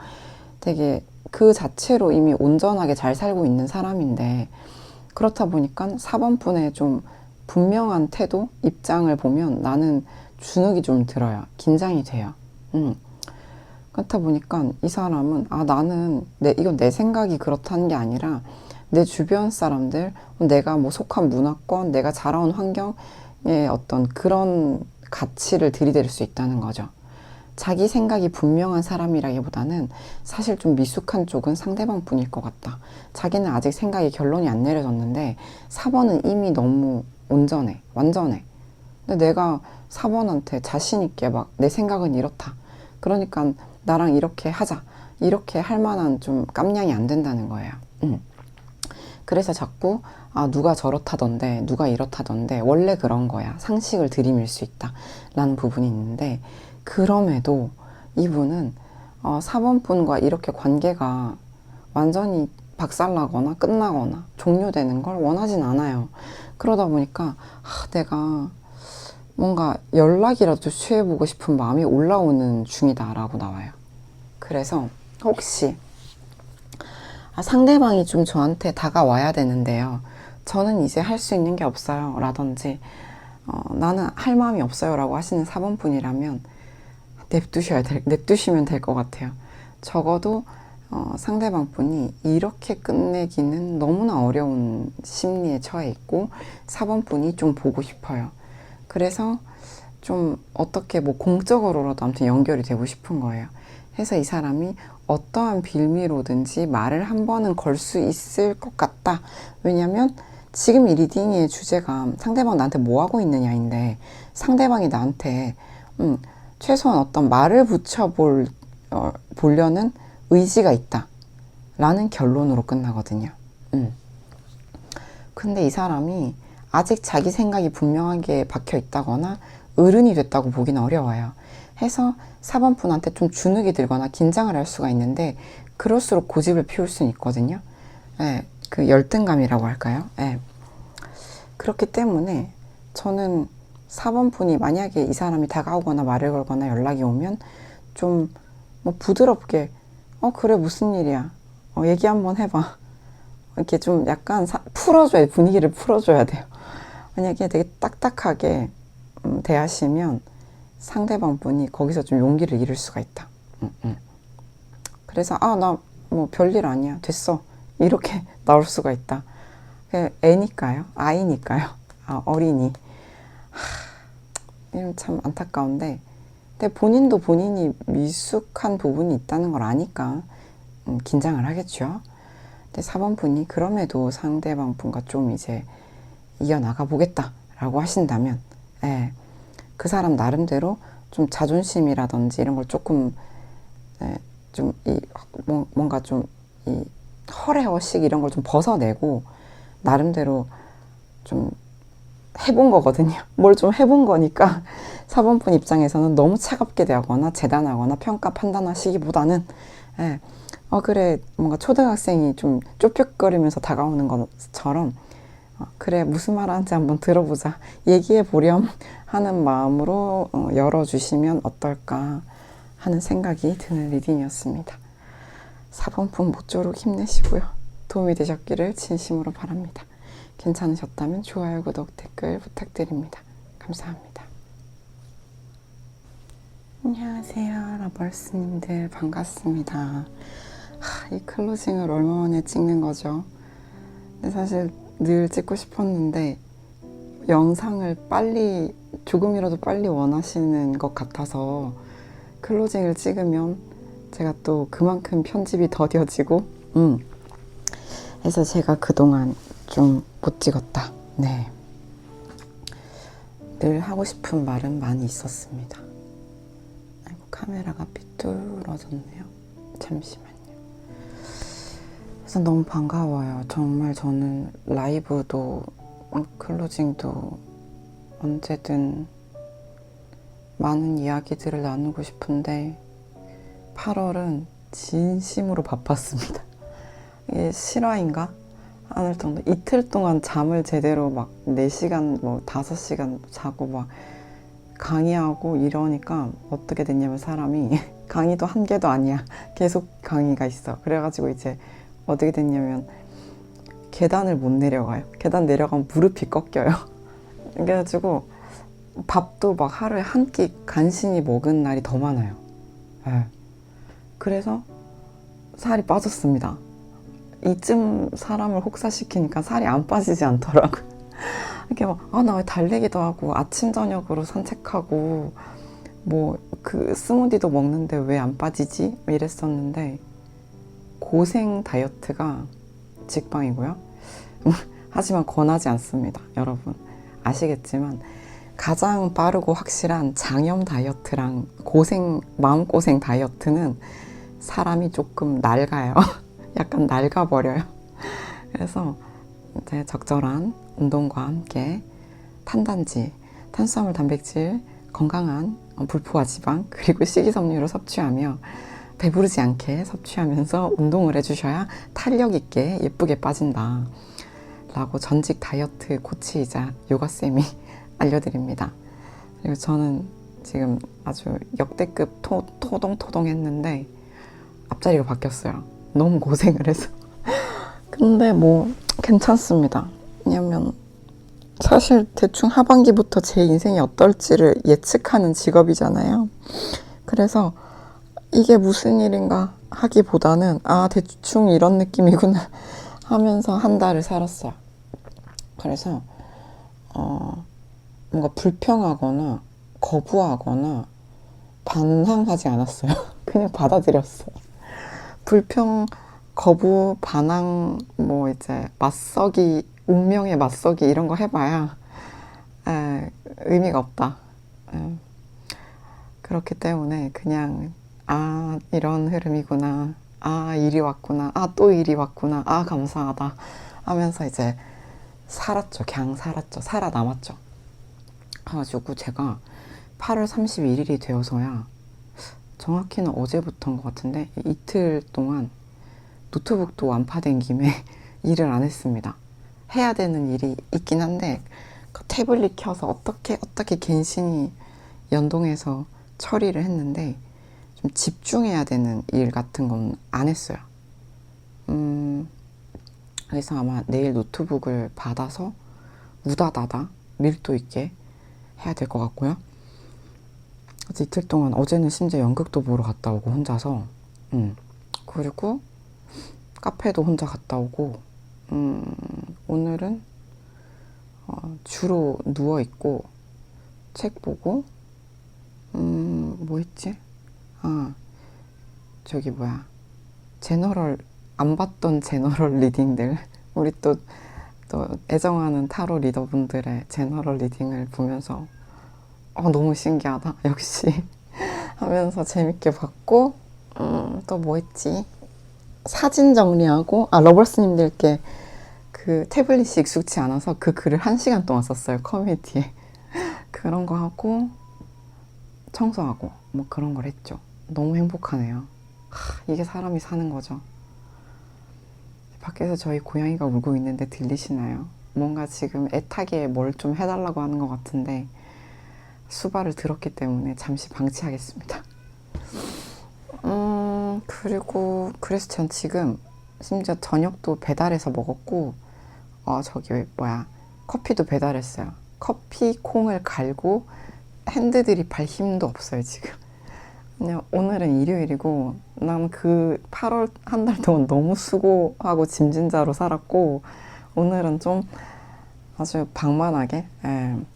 Speaker 1: 되게 그 자체로 이미 온전하게 잘 살고 있는 사람인데, 그렇다 보니까 4번 분의 좀 분명한 태도, 입장을 보면 나는 주눅이 좀 들어요. 긴장이 돼요. 그렇다 보니까 이 사람은 나는 이건 내 생각이 그렇다는 게 아니라 내 주변 사람들, 내가 뭐 속한 문화권, 내가 자라온 환경의 어떤 그런 가치를 들이댈 수 있다는 거죠. 자기 생각이 분명한 사람이라기보다는 사실 좀 미숙한 쪽은 상대방 분일 것 같다. 자기는 아직 생각이 결론이 안 내려졌는데 4번은 이미 너무 온전해, 완전해. 근데 내가 4번한테 자신 있게 막 내 생각은 이렇다, 그러니까 나랑 이렇게 하자, 이렇게 할 만한 좀 깜냥이 안 된다는 거예요. 그래서 자꾸 누가 저렇다던데 누가 이렇다던데 원래 그런 거야, 상식을 들이밀 수 있다 라는 부분이 있는데, 그럼에도 이분은 4번 분과 이렇게 관계가 완전히 박살나거나 끝나거나 종료되는 걸 원하진 않아요. 그러다 보니까 내가 뭔가 연락이라도 취해보고 싶은 마음이 올라오는 중이다 라고 나와요. 그래서 혹시 상대방이 좀 저한테 다가와야 되는데요, 저는 이제 할 수 있는 게 없어요 라든지 나는 할 마음이 없어요 라고 하시는 4번 분이라면 냅두시면 될 것 같아요. 적어도 상대방 분이 이렇게 끝내기는 너무나 어려운 심리에 처해 있고 4번 분이 좀 보고 싶어요. 그래서 좀 어떻게 뭐 공적으로라도 아무튼 연결이 되고 싶은 거예요. 해서 이 사람이 어떠한 빌미로든지 말을 한 번은 걸 수 있을 것 같다. 왜냐면 지금 이 리딩의 주제가 상대방 나한테 뭐 하고 있느냐인데, 상대방이 나한테 최소한 어떤 말을 보려는 의지가 있다 라는 결론으로 끝나거든요. 근데 이 사람이 아직 자기 생각이 분명하게 박혀 있다거나 어른이 됐다고 보기는 어려워요. 해서 4번 분한테 좀 주눅이 들거나 긴장을 할 수가 있는데, 그럴수록 고집을 피울 수는 있거든요. 그 열등감이라고 할까요? 그렇기 때문에 저는 4번 분이 만약에 이 사람이 다가오거나 말을 걸거나 연락이 오면 좀 뭐 부드럽게 그래 무슨 일이야 얘기 한번 해봐 이렇게 좀 약간 풀어줘야 분위기를 풀어줘야 돼요. 만약에 되게 딱딱하게 대하시면 상대방 분이 거기서 좀 용기를 잃을 수가 있다. 그래서 나 뭐 별일 아니야 됐어 이렇게 나올 수가 있다. 애니까요 아이니까요 어린이 이러면 참 안타까운데 근데 본인도 본인이 미숙한 부분이 있다는 걸 아니까 긴장을 하겠죠. 근데 4번 분이 그럼에도 상대방 분과 좀 이제 이어나가 보겠다라고 하신다면 그 사람 나름대로 좀 자존심이라든지 이런 걸 조금 좀 뭔가 좀 이 허례허식 이런 걸 좀 벗어내고 나름대로 좀 해본 거거든요. 뭘 좀 해본 거니까 4번 분 입장에서는 너무 차갑게 대하거나 재단하거나 평가 판단하시기보다는 그래 뭔가 초등학생이 좀 쫄쫄거리면서 다가오는 것처럼 그래 무슨 말 하는지 한번 들어보자 얘기해 보렴 하는 마음으로 열어주시면 어떨까 하는 생각이 드는 리딩이었습니다. 4번 분 모쪼록 힘내시고요. 도움이 되셨기를 진심으로 바랍니다. 괜찮으셨다면 좋아요, 구독, 댓글 부탁드립니다. 감사합니다. 안녕하세요, 러벌스님들 반갑습니다. 이 클로징을 얼마 만에 찍는 거죠. 근데 사실 늘 찍고 싶었는데 영상을 빨리 조금이라도 빨리 원하시는 것 같아서 클로징을 찍으면 제가 또 그만큼 편집이 더뎌지고 그래서 제가 그동안 좀 못 찍었다. 네. 늘 하고 싶은 말은 많이 있었습니다. 아이고 카메라가 삐뚤어졌네요. 잠시만요. 그래서 너무 반가워요. 정말 저는 라이브도 클로징도 언제든 많은 이야기들을 나누고 싶은데 8월은 진심으로 바빴습니다. 이게 실화인가? 하늘 정도 이틀 동안 잠을 제대로 막 4시간 뭐 5시간 자고 막 강의하고 이러니까 어떻게 됐냐면 사람이 강의도 한 개도 아니야. 계속 강의가 있어. 그래가지고 이제 어떻게 됐냐면 계단을 못 내려가요. 계단 내려가면 무릎이 꺾여요. 그래가지고 밥도 막 하루에 한 끼 간신히 먹은 날이 더 많아요. 그래서 살이 빠졌습니다. 이쯤 사람을 혹사시키니까 살이 안 빠지지 않더라고요. 이렇게 막 나 왜 달리기도 하고 아침 저녁으로 산책하고 뭐 그 스무디도 먹는데 왜 안 빠지지? 이랬었는데 고생 다이어트가 직방이고요. 하지만 권하지 않습니다. 여러분 아시겠지만 가장 빠르고 확실한 장염 다이어트랑 마음고생 다이어트는 사람이 조금 낡아요. 약간 낡아버려요. 그래서 이제 적절한 운동과 함께 탄단지, 탄수화물, 단백질, 건강한 불포화 지방, 그리고 식이섬유를 섭취하며 배부르지 않게 섭취하면서 운동을 해주셔야 탄력 있게 예쁘게 빠진다 라고 전직 다이어트 코치이자 요가쌤이 알려드립니다. 그리고 저는 지금 아주 역대급 토동 했는데 앞자리가 바뀌었어요. 너무 고생을 해서. 근데 뭐 괜찮습니다. 왜냐면 사실 대충 하반기부터 제 인생이 어떨지를 예측하는 직업이잖아요. 그래서 이게 무슨 일인가 하기보다는 대충 이런 느낌이구나 하면서 한 달을 살았어요. 그래서 뭔가 불평하거나 거부하거나 반항하지 않았어요. 그냥 받아들였어요. 불평, 거부, 반항, 뭐 이제 맞서기, 운명의 맞서기 이런 거 해봐야 의미가 없다. 그렇기 때문에 그냥 이런 흐름이구나. 일이 왔구나. 또 일이 왔구나. 감사하다 하면서 이제 살았죠. 그냥 살았죠. 살아남았죠. 그래가지고 제가 8월 31일이 되어서야 정확히는 어제부터인 것 같은데 이틀 동안 노트북도 완파된 김에 일을 안 했습니다. 해야 되는 일이 있긴 한데 태블릿 켜서 어떻게 갠신히 연동해서 처리를 했는데 좀 집중해야 되는 일 같은 건 안 했어요. 그래서 아마 내일 노트북을 받아서 우다다다 밀도 있게 해야 될 것 같고요. 그래서 이틀 동안 어제는 심지어 연극도 보러 갔다 오고 혼자서 그리고 카페도 혼자 갔다 오고 오늘은 주로 누워있고 책 보고 뭐 했지? 아 저기 뭐야 안 봤던 제너럴 리딩들 우리 또 애정하는 타로 리더분들의 제너럴 리딩을 보면서 너무 신기하다 역시 하면서 재밌게 봤고 또 뭐 했지? 사진 정리하고 러버스님들께 그 태블릿이 익숙치 않아서 그 글을 1시간 동안 썼어요. 커뮤니티에. 그런 거 하고 청소하고 뭐 그런 걸 했죠. 너무 행복하네요. 이게 사람이 사는 거죠. 밖에서 저희 고양이가 울고 있는데 들리시나요? 뭔가 지금 애타게 뭘 좀 해달라고 하는 것 같은데 수발을 들었기 때문에 잠시 방치하겠습니다. 그래서 전 지금 심지어 저녁도 배달해서 먹었고 저기 뭐야 커피도 배달했어요. 커피 콩을 갈고 핸드드립 할 힘도 없어요 지금. 그냥 오늘은 일요일이고 난 그 8월 한 달 동안 너무 수고하고 짐진자로 살았고 오늘은 좀 아주 방만하게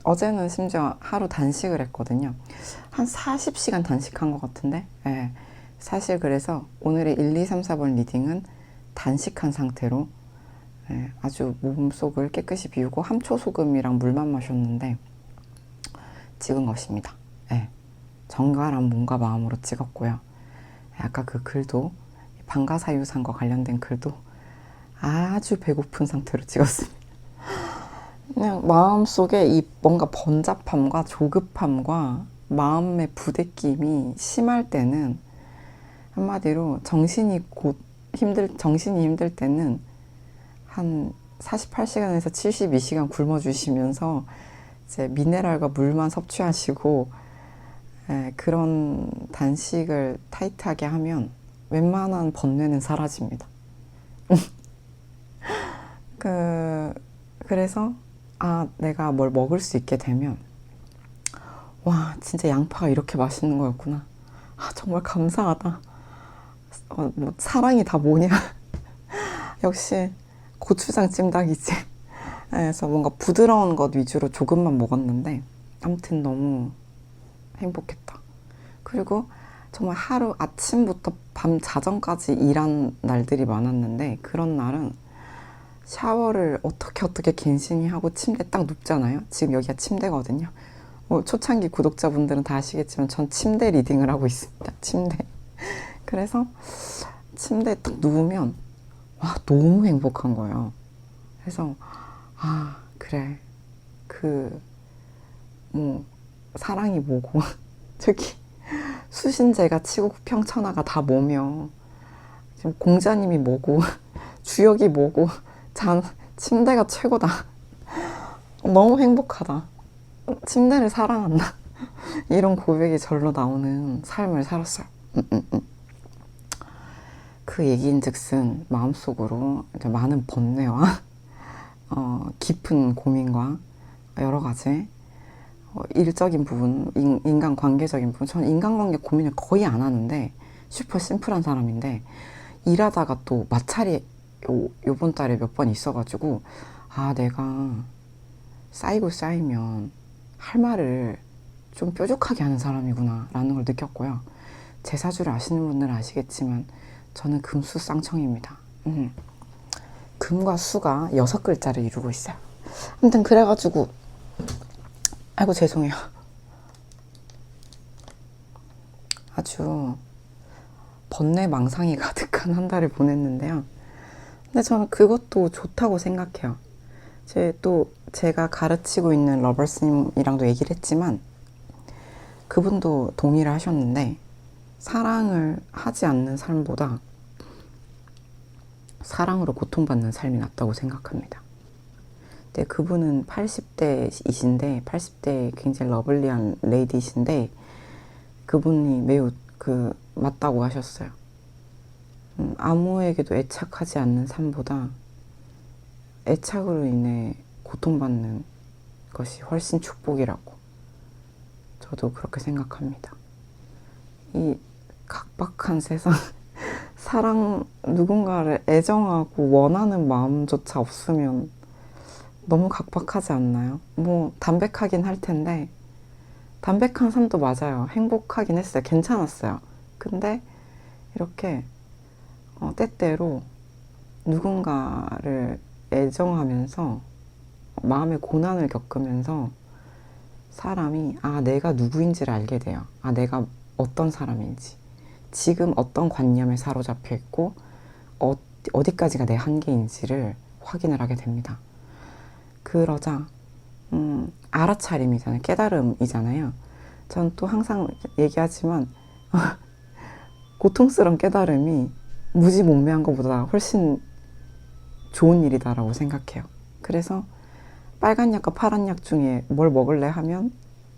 Speaker 1: 어제는 심지어 하루 단식을 했거든요. 한 40시간 단식한 것 같은데 사실 그래서 오늘의 1, 2, 3, 4번 리딩은 단식한 상태로 아주 몸속을 깨끗이 비우고 함초 소금이랑 물만 마셨는데 찍은 것입니다. 정갈한 몸과 마음으로 찍었고요. 아까 그 글도 방가사유상과 관련된 글도 아주 배고픈 상태로 찍었습니다. 그냥 마음속에 이 뭔가 번잡함과 조급함과 마음의 부대낌이 심할 때는 한마디로 정신이 힘들 때는 한 48시간에서 72시간 굶어주시면서 이제 미네랄과 물만 섭취하시고 그런 단식을 타이트하게 하면 웬만한 번뇌는 사라집니다. 그래서 내가 뭘 먹을 수 있게 되면 와 진짜 양파가 이렇게 맛있는 거였구나. 정말 감사하다. 뭐 사랑이 다 뭐냐. 역시 고추장 찜닭이지. 그래서 뭔가 부드러운 것 위주로 조금만 먹었는데 아무튼 너무 행복했다. 그리고 정말 하루 아침부터 밤 자정까지 일한 날들이 많았는데 그런 날은 샤워를 어떻게 갠신히 하고 침대에 딱 눕잖아요. 지금 여기가 침대거든요. 초창기 구독자분들은 다 아시겠지만 전 침대 리딩을 하고 있습니다. 침대. 그래서 침대에 딱 누우면 너무 행복한 거예요. 그래서 그래 뭐 사랑이 뭐고 저기 수신제가 치국평천하가 다 뭐며 지금 공자님이 뭐고 주역이 뭐고 침대가 최고다. 너무 행복하다. 침대를 사랑한다. 이런 고백이 절로 나오는 삶을 살았어요. 그 얘기인즉슨 마음속으로 이제 많은 번뇌와 깊은 고민과 여러 가지 일적인 부분, 인간관계적인 부분. 저는 인간관계 고민을 거의 안 하는데 슈퍼 심플한 사람인데 일하다가 또 마찰이 요번 달에 몇 번 있어가지고 내가 쌓이면 할 말을 좀 뾰족하게 하는 사람이구나 라는 걸 느꼈고요. 제 사주를 아시는 분들은 아시겠지만 저는 금수 쌍청입니다. 금과 수가 6글자를 이루고 있어요. 아무튼 그래가지고 아이고 죄송해요. 아주 번뇌망상이 가득한 한 달을 보냈는데요. 근데 저는 그것도 좋다고 생각해요. 제가 가르치고 있는 러버스님이랑도 얘기를 했지만 그분도 동의를 하셨는데 사랑을 하지 않는 삶보다 사랑으로 고통받는 삶이 낫다고 생각합니다. 근데 그분은 80대이신데 80대 굉장히 러블리한 레이디이신데 그분이 매우 맞다고 하셨어요. 아무에게도 애착하지 않는 삶보다 애착으로 인해 고통받는 것이 훨씬 축복이라고 저도 그렇게 생각합니다. 이 각박한 세상 누군가를 애정하고 원하는 마음조차 없으면 너무 각박하지 않나요? 뭐 담백하긴 할 텐데 담백한 삶도 맞아요. 행복하긴 했어요. 괜찮았어요. 근데 이렇게 때때로 누군가를 애정하면서 마음의 고난을 겪으면서 사람이 내가 누구인지를 알게 돼요. 내가 어떤 사람인지, 지금 어떤 관념에 사로잡혀 있고 어디까지가 내 한계인지를 확인을 하게 됩니다. 그러자 알아차림이잖아요. 깨달음이잖아요. 전 또 항상 얘기하지만 고통스러운 깨달음이 무지몽매한 것보다 훨씬 좋은 일이다라고 생각해요. 그래서 빨간 약과 파란 약 중에 뭘 먹을래 하면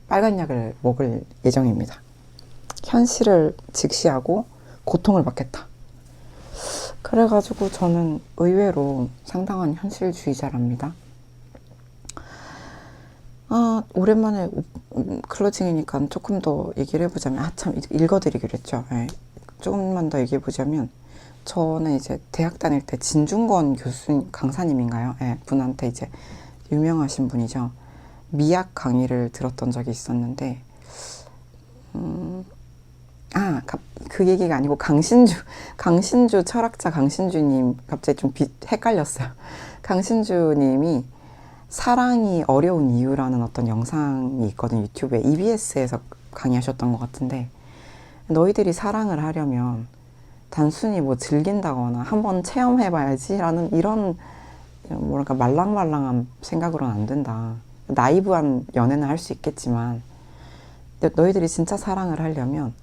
Speaker 1: 빨간 약을 먹을 예정입니다. 현실을 직시하고 고통을 받겠다. 그래가지고 저는 의외로 상당한 현실주의자랍니다. 오랜만에 클로징이니까 조금 더 얘기를 해보자면, 참, 읽어드리기로 했죠. 네. 조금만 더 얘기해보자면, 저는 이제 대학 다닐 때 진중권 강사님인가요? 네, 분한테 이제 유명하신 분이죠. 미학 강의를 들었던 적이 있었는데, 그 얘기가 아니고 강신주 철학자 강신주님, 갑자기 좀 헷갈렸어요. 강신주님이 사랑이 어려운 이유라는 어떤 영상이 있거든요. 유튜브에 EBS에서 강의하셨던 것 같은데, 너희들이 사랑을 하려면 단순히 뭐 즐긴다거나 한번 체험해봐야지 라는 이런 뭐랄까 말랑말랑한 생각으로는 안 된다. 나이브한 연애는 할 수 있겠지만 너희들이 진짜 사랑을 하려면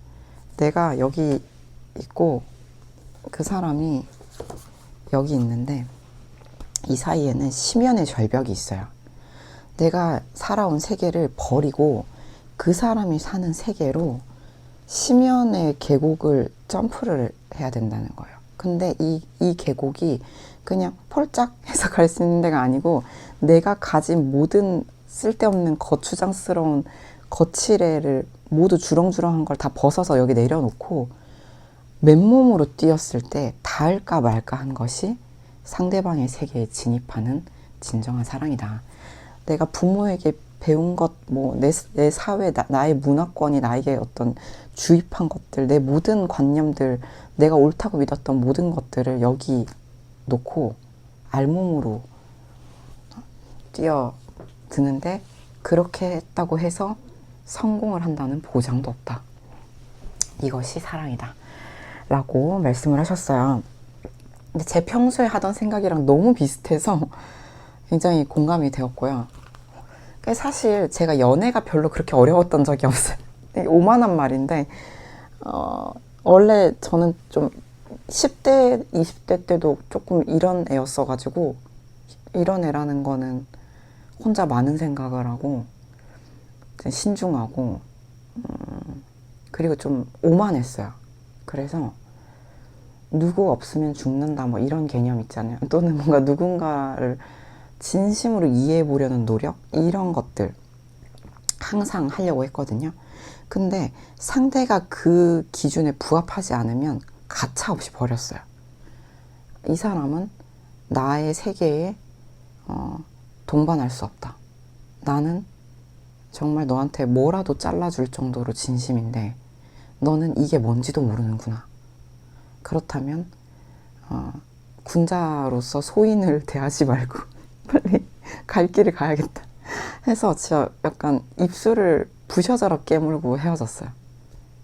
Speaker 1: 내가 여기 있고 그 사람이 여기 있는데 이 사이에는 심연의 절벽이 있어요. 내가 살아온 세계를 버리고 그 사람이 사는 세계로 심연의 계곡을 점프를 해야 된다는 거예요. 근데 이 계곡이 그냥 폴짝 해서 갈 수 있는 데가 아니고 내가 가진 모든 쓸데없는 거추장스러운 거칠애를 모두 주렁주렁한 걸 다 벗어서 여기 내려놓고 맨몸으로 뛰었을 때 닿을까 말까 한 것이 상대방의 세계에 진입하는 진정한 사랑이다. 내가 부모에게 배운 것, 내 사회, 나의 문화권이 나에게 어떤 주입한 것들, 내 모든 관념들, 내가 옳다고 믿었던 모든 것들을 여기 놓고 알몸으로 뛰어드는데 그렇게 했다고 해서 성공을 한다는 보장도 없다. 이것이 사랑이다. 라고 말씀을 하셨어요. 근데 제 평소에 하던 생각이랑 너무 비슷해서 굉장히 공감이 되었고요. 사실 제가 연애가 별로 그렇게 어려웠던 적이 없어요. 오만한 말인데 원래 저는 좀 10대, 20대 때도 조금 이런 애였어가지고 이런 애라는 거는 혼자 많은 생각을 하고 신중하고 그리고 좀 오만했어요. 그래서 누구 없으면 죽는다 뭐 이런 개념 있잖아요. 또는 뭔가 누군가를 진심으로 이해해 보려는 노력? 이런 것들 항상 하려고 했거든요. 근데 상대가 그 기준에 부합하지 않으면 가차없이 버렸어요. 이 사람은 나의 세계에 동반할 수 없다. 나는 정말 너한테 뭐라도 잘라줄 정도로 진심인데 너는 이게 뭔지도 모르는구나. 그렇다면 군자로서 소인을 대하지 말고 빨리 갈 길을 가야겠다 해서 진짜 약간 입술을 부셔져라 깨물고 헤어졌어요.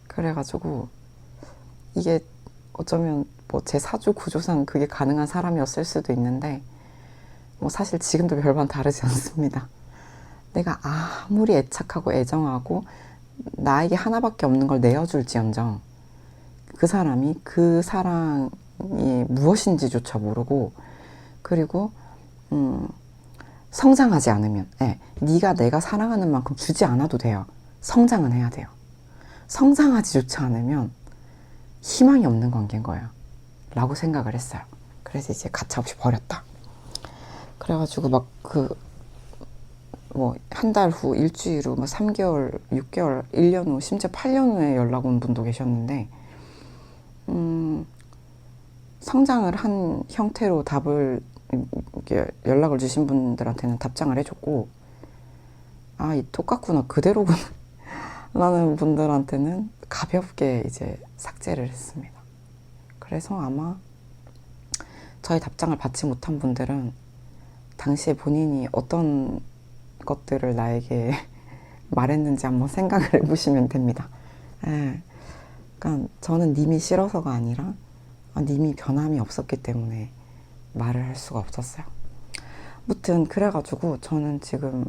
Speaker 1: 그래가지고 이게 어쩌면 뭐 제 사주 구조상 그게 가능한 사람이었을 수도 있는데 뭐 사실 지금도 별반 다르지 않습니다. 내가 아무리 애착하고 애정하고 나에게 하나밖에 없는 걸 내어줄지언정 그 사람이 그 사랑이 무엇인지조차 모르고 그리고 성장하지 않으면, 네가 내가 사랑하는 만큼 주지 않아도 돼요. 성장은 해야 돼요. 성장하지 좋지 않으면 희망이 없는 관계인 거예요. 라고 생각을 했어요. 그래서 이제 가차없이 버렸다. 그래가지고 막 한 달 후, 일주일 후, 3개월, 6개월, 1년 후, 심지어 8년 후에 연락 온 분도 계셨는데, 성장을 한 형태로 연락을 주신 분들한테는 답장을 해줬고, 이 똑같구나, 그대로구나 라는 분들한테는 가볍게 이제 삭제를 했습니다. 그래서 아마 저희 답장을 받지 못한 분들은 당시에 본인이 어떤 것들을 나에게 말했는지 한번 생각을 해보시면 됩니다. 그러니까 저는 님이 싫어서가 아니라 님이 변함이 없었기 때문에 말을 할 수가 없었어요. 아무튼 그래가지고 저는 지금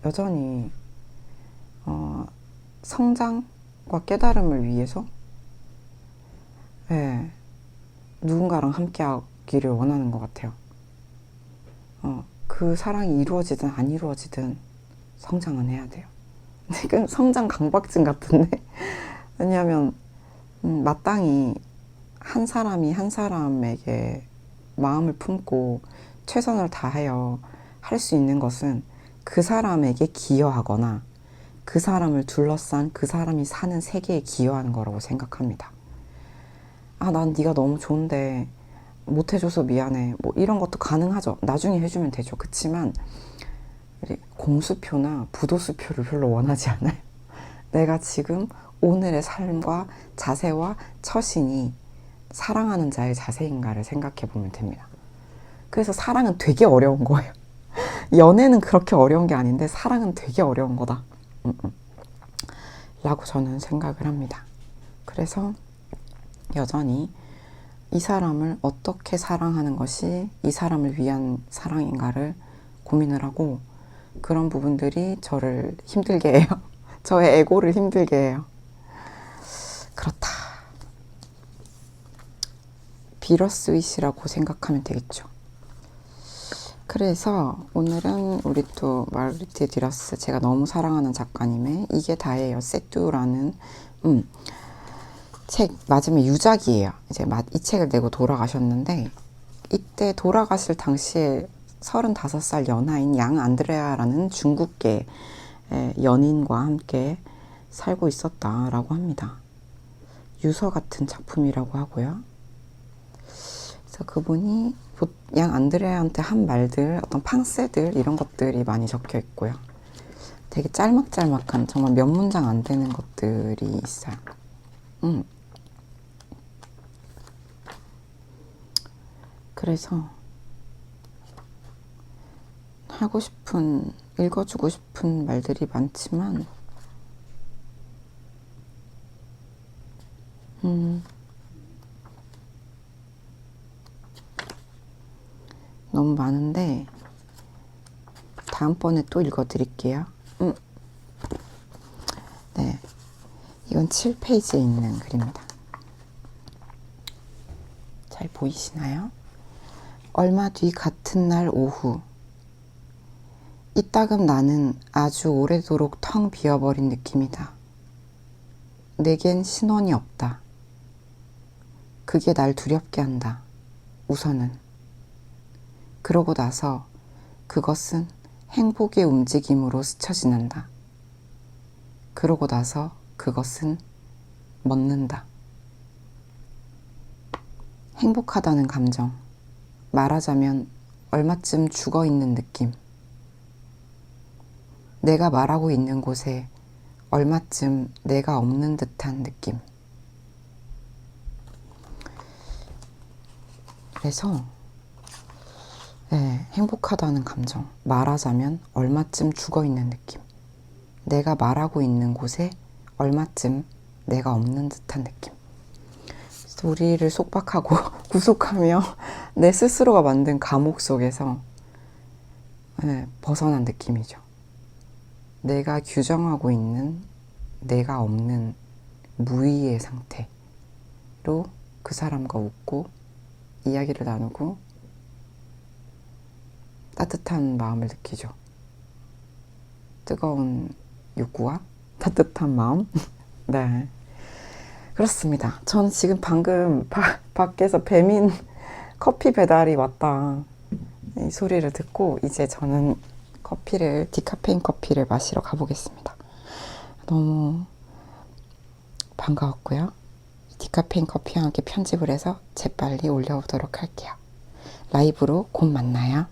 Speaker 1: 여전히 성장과 깨달음을 위해서 누군가랑 함께 하기를 원하는 것 같아요. 그 사랑이 이루어지든 안 이루어지든 성장은 해야 돼요. 지금 성장 강박증 같은데 왜냐하면 마땅히 한 사람이 한 사람에게 마음을 품고 최선을 다하여 할 수 있는 것은 그 사람에게 기여하거나 그 사람을 둘러싼 그 사람이 사는 세계에 기여하는 거라고 생각합니다. 난 네가 너무 좋은데 못해줘서 미안해. 이런 것도 가능하죠. 나중에 해주면 되죠. 그치만 공수표나 부도수표를 별로 원하지 않아요. 내가 지금 오늘의 삶과 자세와 처신이 사랑하는 자의 자세인가를 생각해 보면 됩니다. 그래서 사랑은 되게 어려운 거예요. 연애는 그렇게 어려운 게 아닌데 사랑은 되게 어려운 거다. 라고 저는 생각을 합니다. 그래서 여전히 이 사람을 어떻게 사랑하는 것이 이 사람을 위한 사랑인가를 고민을 하고, 그런 부분들이 저를 힘들게 해요. 저의 에고를 힘들게 해요. 그렇다. 비러스윗이라고 생각하면 되겠죠. 그래서 오늘은 우리 또 마르그리트 듀라스, 제가 너무 사랑하는 작가님의 이게 다예요, 세뚜라는 책 맞으면 유작이에요. 이제 이 책을 내고 돌아가셨는데, 이때 돌아가실 당시에 35살 연하인 양 안드레아라는 중국계 연인과 함께 살고 있었다라고 합니다. 유서 같은 작품이라고 하고요. 그래서 그분이 양 안드레아한테 한 말들, 어떤 팡세들 이런 것들이 많이 적혀 있고요. 되게 짤막짤막한, 정말 몇 문장 안 되는 것들이 있어요. 그래서 하고 싶은, 읽어주고 싶은 말들이 많지만 너무 많은데 다음번에 또 읽어드릴게요. 네, 이건 7페이지에 있는 글입니다. 잘 보이시나요? 얼마 뒤 같은 날 오후, 이따금 나는 아주 오래도록 텅 비어버린 느낌이다. 내겐 신원이 없다. 그게 날 두렵게 한다. 우선은. 그러고 나서 그것은 행복의 움직임으로 스쳐 지난다. 그러고 나서 그것은 멎는다. 행복하다는 감정, 말하자면 얼마쯤 죽어있는 느낌. 내가 말하고 있는 곳에 얼마쯤 내가 없는 듯한 느낌. 그래서 행복하다는 감정, 말하자면 얼마쯤 죽어있는 느낌. 내가 말하고 있는 곳에 얼마쯤 내가 없는 듯한 느낌. 우리를 속박하고 구속하며 내 스스로가 만든 감옥 속에서 벗어난 느낌이죠. 내가 규정하고 있는 내가 없는 무의의 상태로 그 사람과 웃고 이야기를 나누고 따뜻한 마음을 느끼죠. 뜨거운 욕구와 따뜻한 마음. 네, 그렇습니다. 저는 지금 방금 밖에서 배민 커피 배달이 왔다 이 소리를 듣고 이제 저는 디카페인 커피를 마시러 가보겠습니다. 너무 반가웠고요. 디카페인 커피와 함께 편집을 해서 재빨리 올려오도록 할게요. 라이브로 곧 만나요.